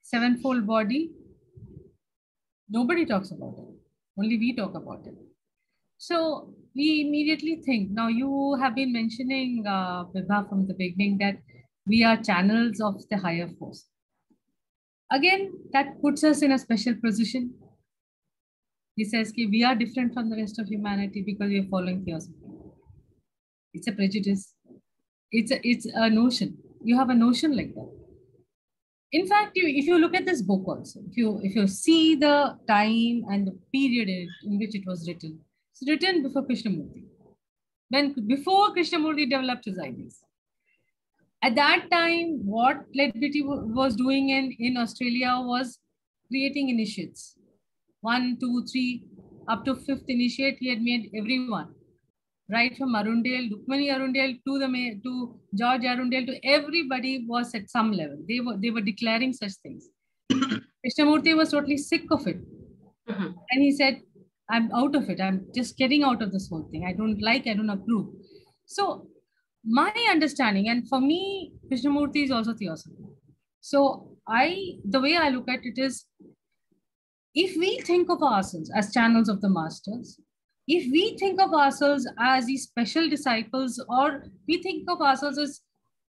Sevenfold body, nobody talks about it. Only we talk about it. So we immediately think, now you have been mentioning, VIBHA, from the beginning, that we are channels of the higher force. Again, that puts us in a special position. He says that we are different from the rest of humanity because we are following theosophy. It's a prejudice. It's a notion. You have a notion like that. In fact, if you look at this book also, if you see the time and the period in which it was written, it's written before Krishnamurti. Before Krishnamurti developed his ideas. At that time, what Ledbeatty was doing in Australia was creating initiates. 1, 2, 3, up to 5th initiate, he had made everyone. Right from Arundale, Rukmani Arundale to George Arundale, to everybody was at some level. They were declaring such things. Krishnamurti was totally sick of it. And he said, I'm out of it. I'm just getting out of this whole thing. I don't approve. So my understanding, and for me, Krishnamurti is also theosophy. So the way I look at it is, if we think of ourselves as channels of the masters, if we think of ourselves as these special disciples, or we think of ourselves as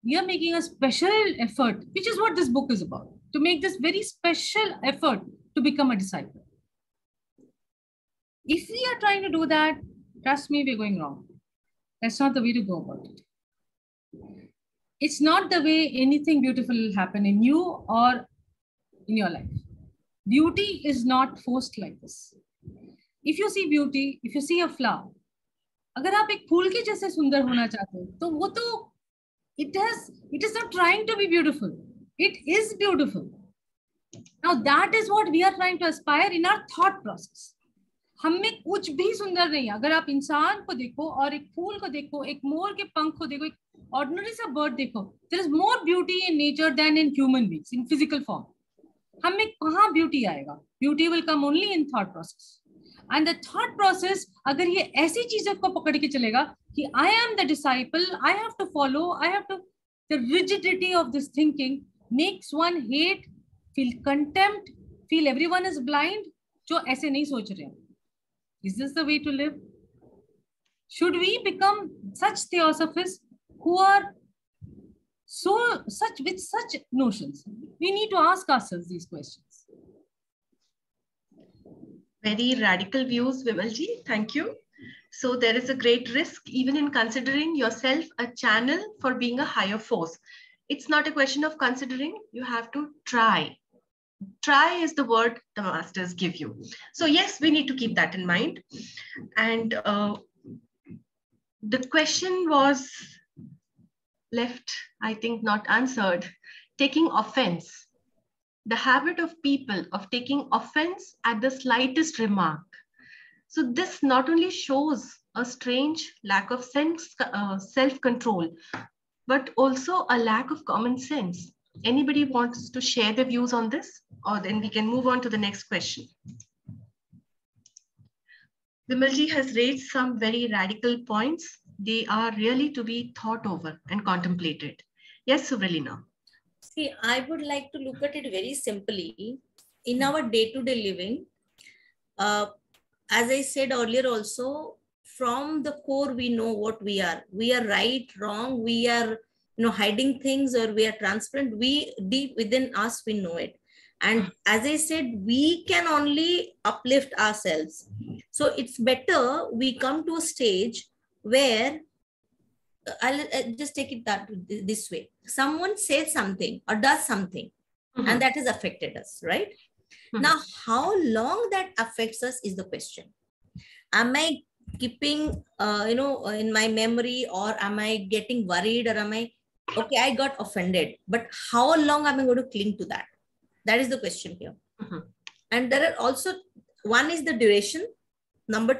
we are making a special effort, which is what this book is about, to make this very special effort to become a disciple. If we are trying to do that, trust me, we're going wrong. That's not the way to go about it. It's not the way anything beautiful will happen in you or in your life. Beauty is not forced like this. If you see beauty, if you see a flower, अगर आप एक फूल के जैसे सुंदर होना चाहते हो, तो वो तो it is not trying to be beautiful. It is beautiful. Now that is what we are trying to aspire in our thought process. हम में कुछ भी सुंदर नहीं है. अगर आप इंसान को देखो और एक फूल को देखो, एक मोर के पंख को देखो, एक ordinary सा bird देखो, there is more beauty in nature than in human beings, in physical form. हम में कहाँ beauty आएगा? Beauty will come only in thought process. And the thought process, अगर ये ऐसी चीजों को पकड़ के चलेगा कि I am the disciple, I have to follow, the rigidity of this thinking makes one hate, feel contempt, feel everyone is blind, जो ऐसे नहीं सोच रहे हैं. Is this the way to live? Should we become such theosophists who are with such notions? We need to ask ourselves these questions. Very radical views, Vimalji. Thank you. So there is a great risk even in considering yourself a channel for being a higher force. It's not a question of considering, you have to try. try is the word the masters give you. So yes, we need to keep that in mind. And the question was left, I think, not answered. Taking offense. The habit of people of taking offense at the slightest remark. So this not only shows a strange lack of self-control, but also a lack of common sense. Anybody wants to share their views on this? Or then we can move on to the next question. Vimalji has raised some very radical points. They are really to be thought over and contemplated. Yes, SUVRALINA. See, I would like to look at it very simply. In our day-to-day living, as I said earlier also, from the core, we know what we are. We are right, wrong, we are hiding things, or we are transparent. We deep within us, we know it. And as I said, we can only uplift ourselves. So it's better we come to a stage where, I'll just take it this way. Someone says something or does something, and that has affected us, right? Now, how long that affects us is the question. Am I keeping, in my memory, or am I getting worried, or am I, okay, I got offended, but how long am I going to cling to that? That is the question here. And there are also, one is the duration. Number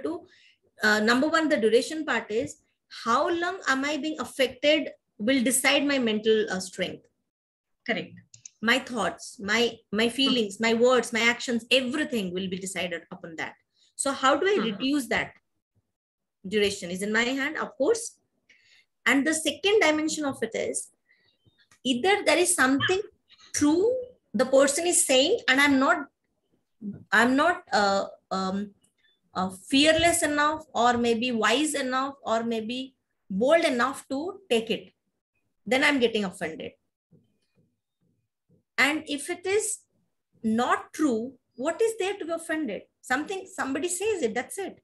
one, the duration part is, how long am I being affected will decide my mental strength. Correct. My thoughts, my feelings, my words, my actions, everything will be decided upon that. So how do I reduce that? Duration is in my hand, of course. And the second dimension of it is, either there is something true the person is saying, and I'm not fearless enough, or maybe wise enough, or maybe bold enough to take it. Then I'm getting offended. And if it is not true, what is there to be offended? Somebody says it, that's it.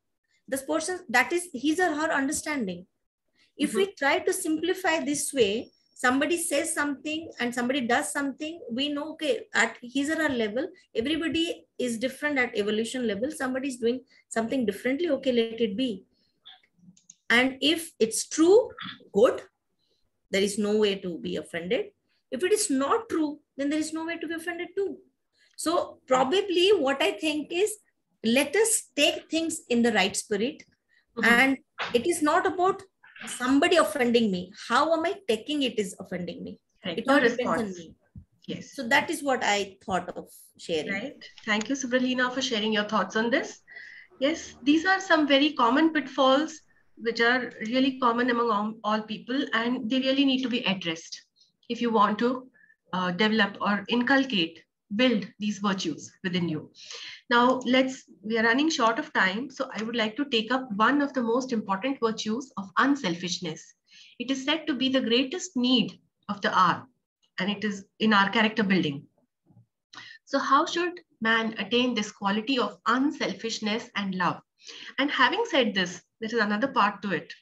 This person, that is his or her understanding. If we try to simplify this way, somebody says something and somebody does something, we know, okay, at his or her level, everybody is different at evolution level. Somebody is doing something differently, okay, let it be. And if it's true, good, there is no way to be offended. If it is not true, then there is no way to be offended too. So probably what I think is, let us take things in the right spirit. And it is not about somebody offending me. How am I taking it is offending me? Right. It all depends on me. Yes. So that is what I thought of sharing. Right. Thank you, SUVRALINA, for sharing your thoughts on this. Yes, these are some very common pitfalls which are really common among all people, and they really need to be addressed if you want to develop or inculcate, build these virtues within you. Now, we are running short of time, so I would like to take up one of the most important virtues of unselfishness. It is said to be the greatest need of the hour, and it is in our character building. So how should man attain this quality of unselfishness and love? And having said this, there is another part to it.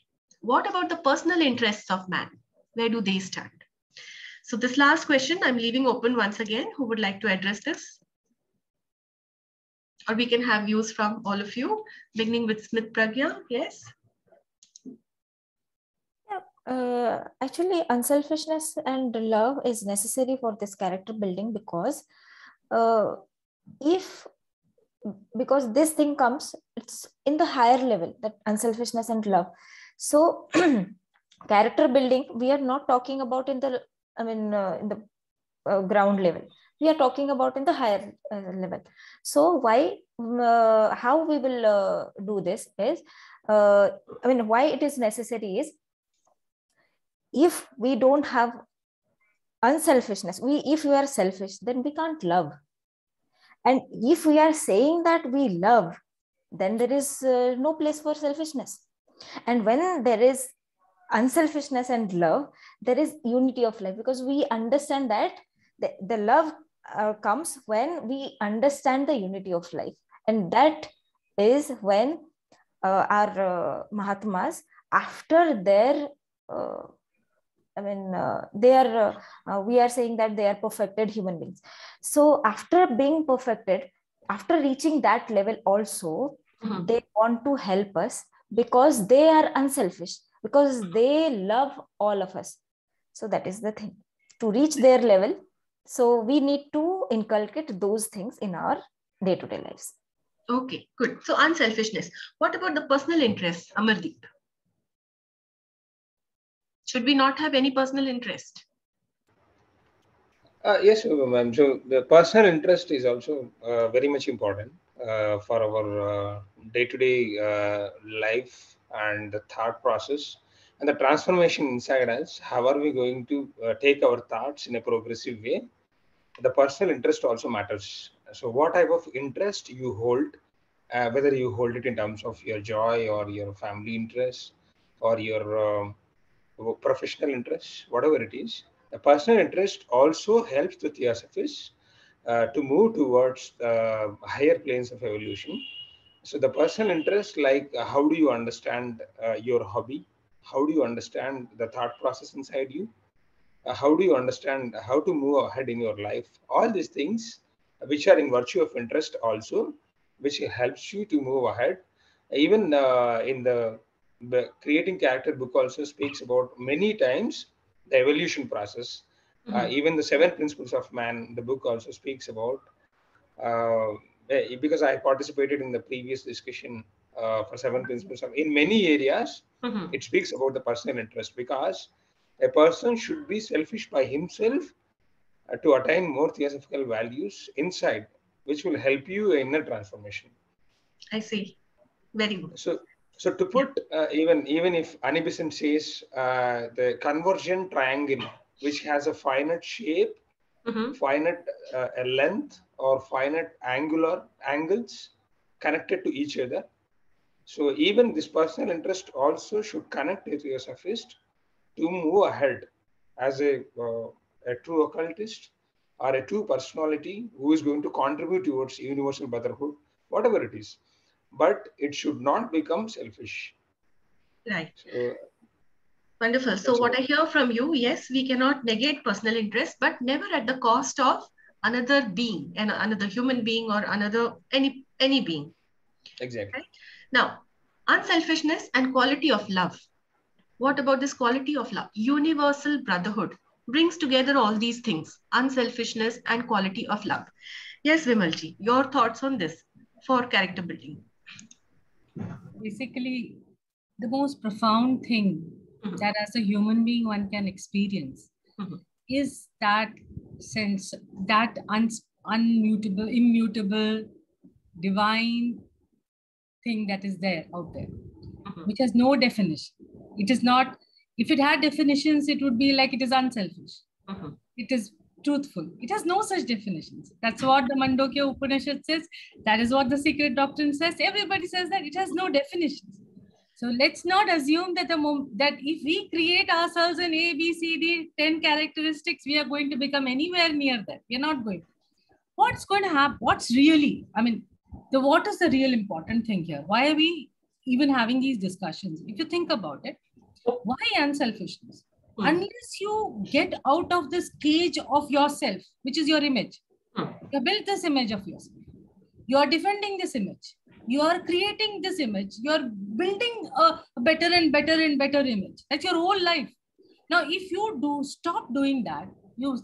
What about the personal interests of man? Where do they stand? So this last question I'm leaving open once again. Who would like to address this? Or we can have views from all of you, beginning with Smith Pragya. Yes. Actually, unselfishness and love is necessary for this character building, because because this thing comes, it's in the higher level, that unselfishness and love. So character building, we are not talking about in the, in the ground level. We are talking about in the higher level. So how we will do this is, why it is necessary is, if we don't have unselfishness, if we are selfish, then we can't love. And if we are saying that we love, then there is no place for selfishness. And when there is unselfishness and love, there is unity of life, because we understand that the love comes when we understand the unity of life. And that is when our Mahatmas, after their I mean, we are saying that they are perfected human beings. So after being perfected, after reaching that level also, they want to help us because they are unselfish, because they love all of us. So that is the thing. To reach their level, so we need to inculcate those things in our day-to-day lives. Okay, good. So unselfishness. What about the personal interests, Amardeep? Should we not have any personal interest? Yes, ma'am. So the personal interest is also very much important for our day-to-day life and the thought process and the transformation inside us. How are we going to take our thoughts in a progressive way? The personal interest also matters. So what type of interest you hold, whether you hold it in terms of your joy or your family interest or your professional interest, whatever it is, the personal interest also helps the theosophists to move towards higher planes of evolution. So the personal interest, like how do you understand your hobby? How do you understand the thought process inside you? How do you understand how to move ahead in your life? All these things, which are in virtue of interest also, which helps you to move ahead. Even in the creating character book also speaks about many times the evolution process. Even the 7 principles of man, the book also speaks about. Uh, because I participated in the previous discussion for 7 principles of, in many areas, it speaks about the personal interest, because a person should be selfish by himself to attain more theosophical values inside, which will help you in the transformation. I see. Very good. So to put even if A.Besant says the convergent triangle, which has a finite shape, finite length, or finite angular angles connected to each other. So even this personal interest also should connect a theosophist to move ahead as a true occultist or a true personality who is going to contribute towards universal brotherhood, whatever it is. But it should not become selfish. Right. So, wonderful. So what I hear from you, yes, we cannot negate personal interest, but never at the cost of another being, and another human being, or another any being. Exactly. Right? Now, unselfishness and quality of love. What about this quality of love? Universal brotherhood brings together all these things, unselfishness and quality of love. Yes, Vimalji, your thoughts on this for character building? Basically, the most profound thing that as a human being one can experience is that sense, that unmutable, immutable, divine thing that is there out there, which has no definition. It is not, if it had definitions, it would be like it is unselfish. It is truthful. It has no such definitions. That's what the Mandukya Upanishad says. That is what the secret doctrine says. Everybody says that it has no definitions. So let's not assume that that if we create ourselves an A, B, C, D, 10 characteristics, we are going to become anywhere near that. We are not going. What's going to happen? What's really, I mean, what is the real important thing here? Why are we even having these discussions? If you think about it, why unselfishness? Unless you get out of this cage of yourself, which is your image. You built this image of yourself. You are defending this image. You are creating this image. You are building a better and better and better image. That's your whole life. Now, if you stop doing that, you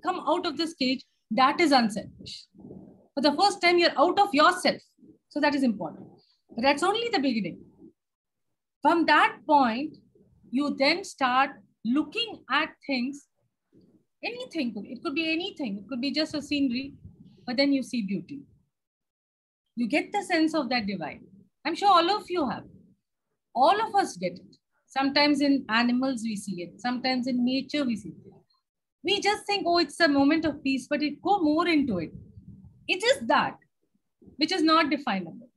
come out of this cage, that is unselfish. For the first time, you're out of yourself. So that is important. But that's only the beginning. From that point, you then start looking at things, anything. It could be anything. It could be just a scenery, but then you see beauty. You get the sense of that divine. I'm sure all of you have. All of us get it. Sometimes in animals we see it. Sometimes in nature we see it. We just think, oh, it's a moment of peace, but it go more into it. It is that which is not definable.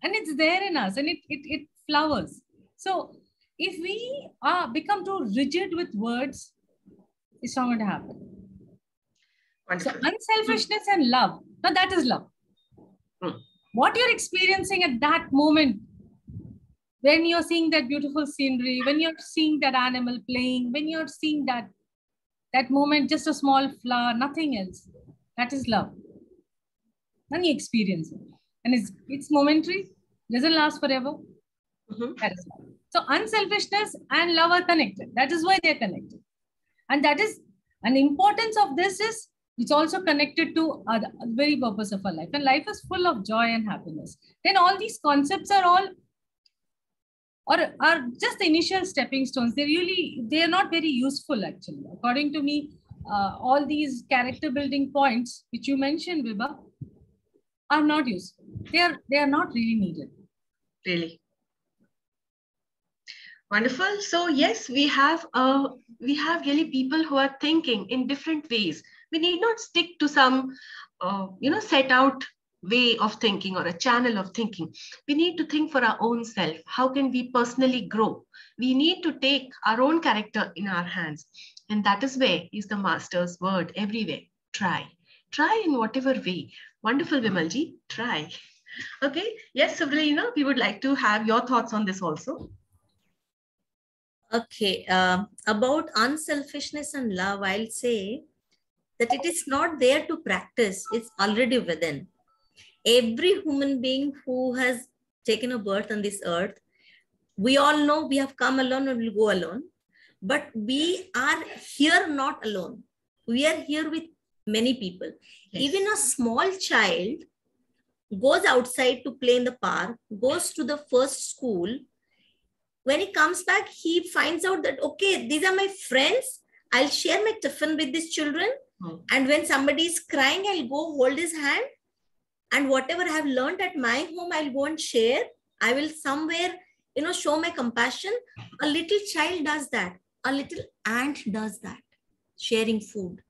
And it's there in us, and it flowers. So if we become too rigid with words, it's not going to happen. Wonderful. So unselfishness and love. Now that is love. What you're experiencing at that moment When you're seeing that beautiful scenery, when you're seeing that animal playing, when you're seeing that moment, just a small flower, nothing else. That is love. Then you experience it. And it's momentary, doesn't last forever. That is love. So unselfishness and love are connected. That is why they're connected. And that is an importance of this is it's also connected to the very purpose of our life. And life is full of joy and happiness. Then all these concepts are all are just the initial stepping stones. They are not very useful actually. According to me, all these character building points which you mentioned, Vibha, are not useful. They are not really needed. Really. Wonderful. So yes, we have really people who are thinking in different ways. We need not stick to some set out way of thinking or a channel of thinking. We need to think for our own self. How can we personally grow? We need to take our own character in our hands. And that is where is the master's word everywhere. Try. Try in whatever way. Wonderful, Vimalji. Try. Okay. Yes, SUVRALINA, we would like to have your thoughts on this also. Okay. About unselfishness and love, I'll say that it is not there to practice. It's already within. Every human being who has taken a birth on this earth, we all know we have come alone and will go alone. But we are here not alone. We are here with many people. Yes. Even a small child goes outside to play in the park, goes to the first school. When he comes back, he finds out that, okay, these are my friends. I'll share my tiffin with these children. And when somebody is crying, I'll go hold his hand. And whatever I have learned at my home, I'll go and share. I will somewhere, show my compassion. A little child does that. A little ant does that. Sharing food.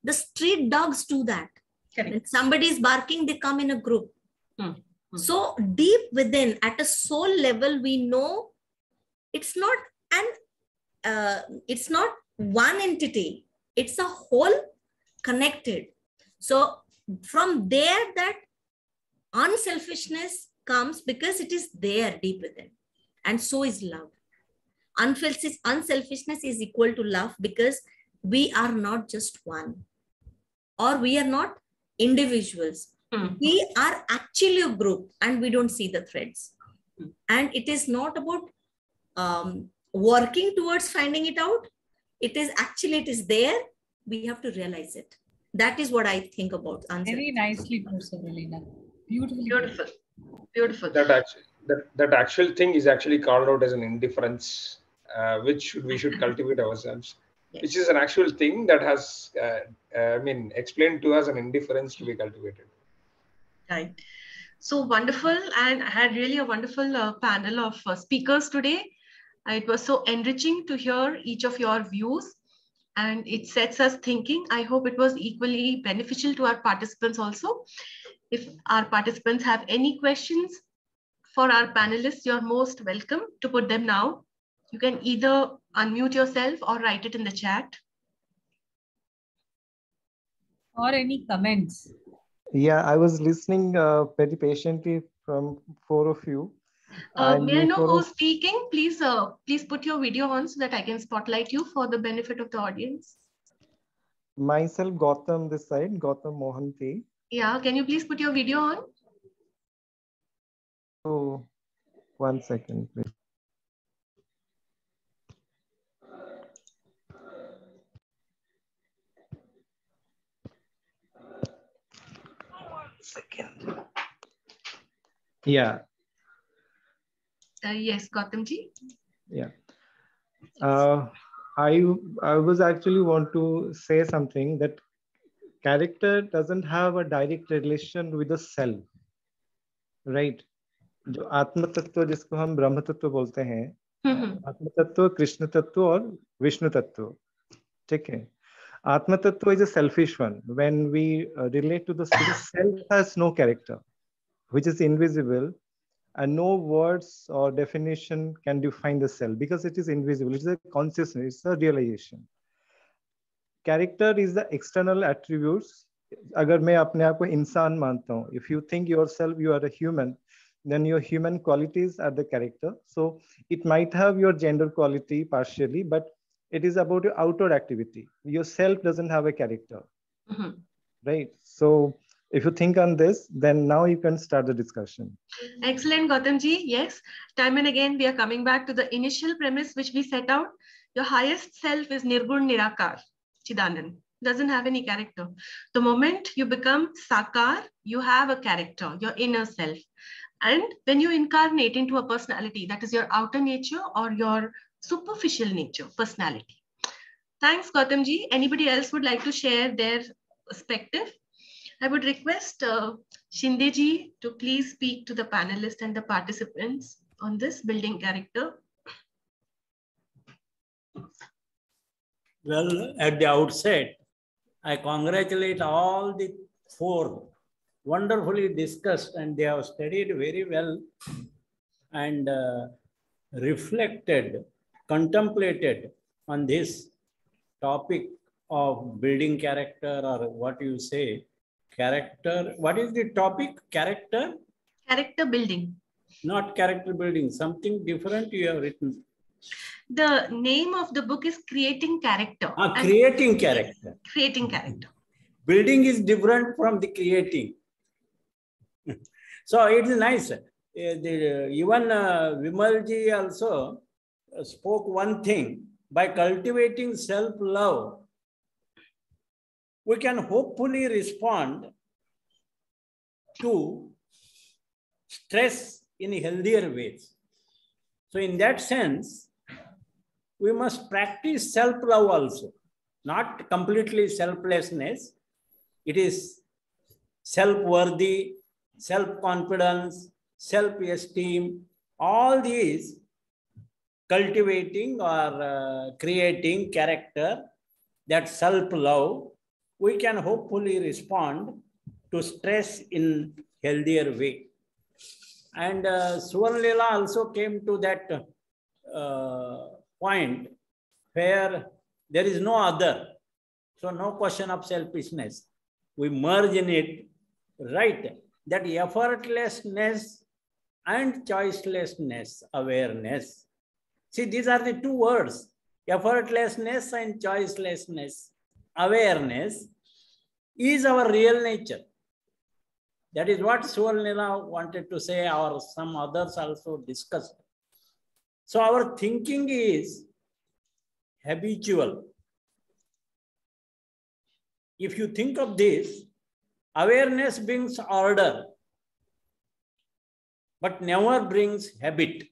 The street dogs do that. When somebody is barking, they come in a group. So deep within, at a soul level, we know it's not one entity. It's a whole connected. So from there, that unselfishness comes because it is there deep within. And so is love. Unselfishness is equal to love because we are not just one. Or we are not individuals. We are actually a group and we don't see the threads. And it is not about working towards finding it out. It is there. We have to realize it. That is what I think about answer. Very nicely put, SUVRALINA. Beautiful. Beautiful. Beautiful. That actual thing is actually called out as an indifference, which we should cultivate ourselves. Yes. Which is an actual thing that has, explained to us an indifference to be cultivated. Right. So wonderful. And I had really a wonderful panel of speakers today. It was so enriching to hear each of your views. And it sets us thinking. I hope it was equally beneficial to our participants also. If our participants have any questions for our panelists, you're most welcome to put them now. You can either unmute yourself or write it in the chat. Or any comments. Yeah, I was listening very patiently from four of you. May I know who's speaking? Please put your video on so that I can spotlight you for the benefit of the audience. Myself, Gautam this side, Gautam Mohanty. Yeah, can you please put your video on? Oh, 1 second, please. Second. Yeah. Yes, Gautamji. Yeah. I was actually want to say something that character doesn't have a direct relation with the self, right? जो आत्म तत्व जिसको हम ब्रह्म तत्व बोलते हैं, आत्म तत्व, कृष्ण तत्व और विष्णु तत्व, ठीक है? आत्म तत्व is a selfish one. When we relate to the self has no character, which is invisible, and no words or definition can define the self because it is invisible. It's a consciousness, it's a realization. Character is the external attributes. अगर मैं अपने आप को इंसान मानता हूँ, if you think yourself you are a human, then your human qualities are the character. So it might have your gender quality partially, but it is about your outward activity. Yourself doesn't have a character, right? So if you think on this, then now you can start the discussion. Excellent, Gautamji. Yes, time and again, we are coming back to the initial premise which we set out. Your highest self is Nirgun Nirakar, Chidanand. Doesn't have any character. The moment you become Sakar, you have a character, your inner self. And when you incarnate into a personality, that is your outer nature or your superficial nature, personality. Thanks, Gautamji. Anybody else would like to share their perspective? I would request Shindeji to please speak to the panelists and the participants on this building character. Well, at the outset, I congratulate all the four, wonderfully discussed, and they have studied very well and reflected, contemplated on this topic of building character, or what you say, character. What is the topic? Character? Character building. Not character building, something different you have written. The name of the book is Creating Character. Creating Character. Creating Character. Building is different from the creating. So it is nice. Even Vimalji also spoke one thing. By cultivating self-love, we can hopefully respond to stress in healthier ways. So in that sense, we must practice self-love also, not completely selflessness. It is self-worthy, self-confidence, self-esteem, all these cultivating or creating character, that self-love, we can hopefully respond to stress in healthier way. And SUVRALINA also came to that point where there is no other. So no question of selfishness. We merge in it, right? That effortlessness and choicelessness, awareness. See, these are the two words, effortlessness and choicelessness. Awareness is our real nature. That is what SUVRALINA wanted to say, or some others also discussed. So our thinking is habitual. If you think of this, awareness brings order, but never brings habit.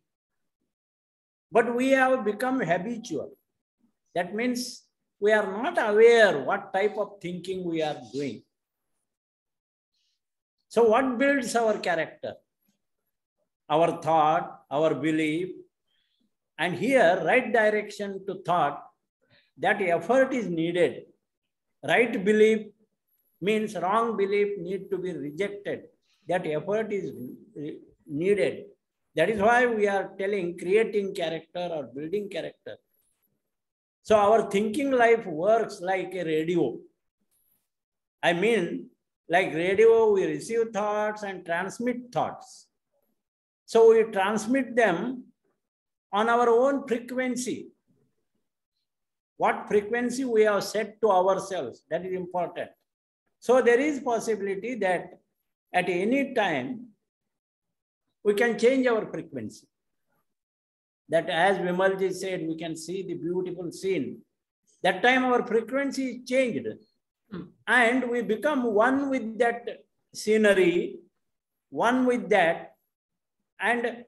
But we have become habitual. That means we are not aware what type of thinking we are doing. So what builds our character? Our thought, our belief. And here, right direction to thought, that effort is needed. Right belief means wrong belief need to be rejected. That effort is needed. That is why we are telling creating character or building character. So our thinking life works like a radio. I mean, like radio, we receive thoughts and transmit thoughts. So we transmit them on our own frequency. What frequency we have set to ourselves, that is important. So there is possibility that at any time, we can change our frequency. That as Vimalji said, we can see the beautiful scene. That time our frequency is changed. And we become one with that scenery, one with that, and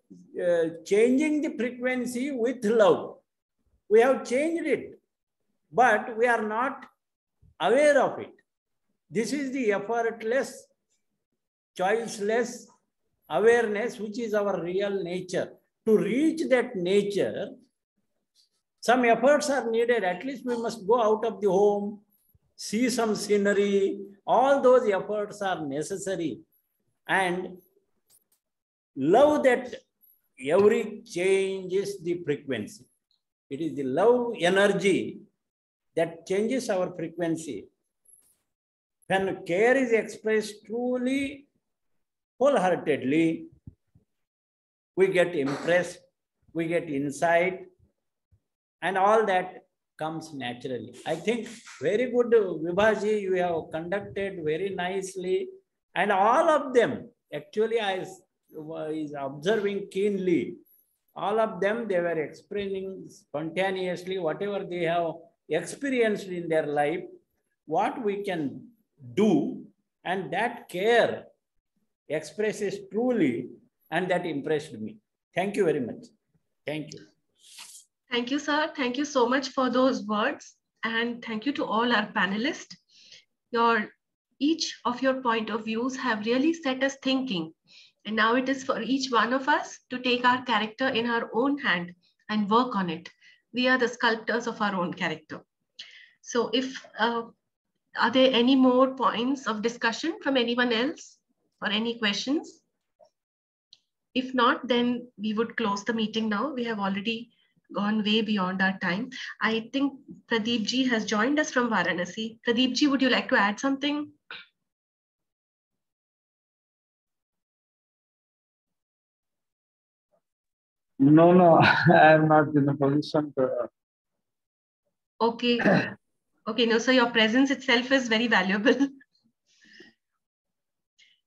changing the frequency with love. We have changed it, but we are not aware of it. This is the effortless, choiceless awareness, which is our real nature. To reach that nature, some efforts are needed. At least we must go out of the home, see some scenery. All those efforts are necessary. And love that every change is the frequency. It is the love energy that changes our frequency. When care is expressed truly, wholeheartedly, we get impressed, we get insight, and all that comes naturally. I think very good, Vibhaji, you have conducted very nicely, and all of them, actually I was observing keenly, all of them, they were explaining spontaneously whatever they have experienced in their life, what we can do, and that care expresses truly, and that impressed me. Thank you very much. Thank you. Thank you, sir. Thank you so much for those words. And thank you to all our panelists. Each of your point of views have really set us thinking. And now it is for each one of us to take our character in our own hand and work on it. We are the sculptors of our own character. So if, are there any more points of discussion from anyone else or any questions? If not, then we would close the meeting now. We have already gone way beyond our time. I think Pradeep ji has joined us from Varanasi. Pradeep ji, would you like to add something? No, I am not in a position to. Okay. Okay, no, so your presence itself is very valuable.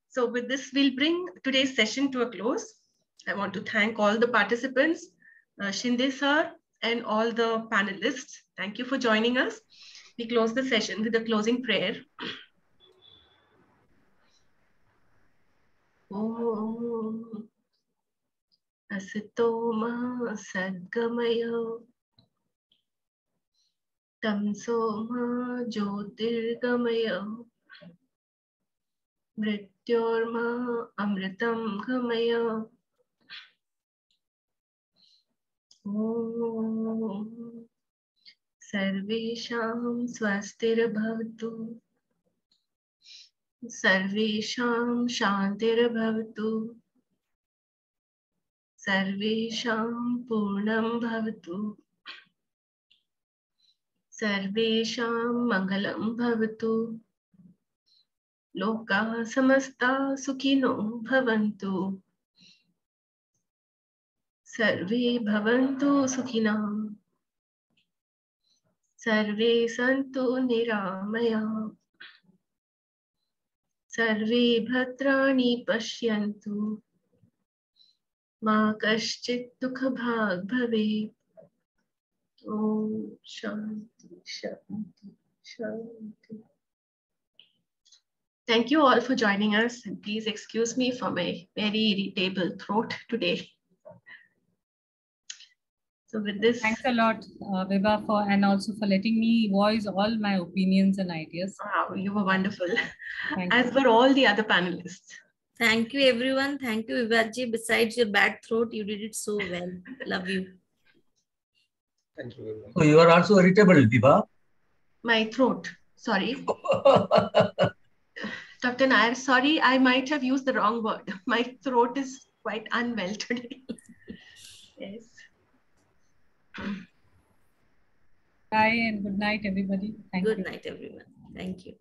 So with this, we'll bring today's session to a close. I want to thank all the participants, Shinde sir, and all the panelists. Thank you for joining us. We close the session with a closing prayer. Om Asito Ma Sadgamaya Tamso Ma Jyotirgamaya Mrityorma Amritam Gamaya. Om Sarvesham Swastir Bhavatu Sarvesham Shantir Bhavatu Sarvesham Purnam Bhavatu Sarvesham Mangalam Bhavatu Loka Samasta Sukhino Bhavantu Sarve Bhavantu Sukhinam Sarve Santu Niramaya Sarve Bhadrani Pashyantu Ma Kaschit Dukha Bhag Bhave. Om Shanti Shanti Shanti. Thank you all for joining us, and please excuse me for my very irritable throat today. So with this, Thanks a lot, Vibha, and also for letting me voice all my opinions and ideas. wow, you were wonderful, Thank as were all the other panelists. Thank you, everyone. Thank you, Vibhaji. Besides your bad throat, you did it so well. Love you. Thank you. So you are also irritable, Vibha? My throat, sorry. Dr. Nair, sorry, I might have used the wrong word. My throat is quite unwell today. Yes. Bye and good night, everybody. Thank you. Good night, everyone. Thank you.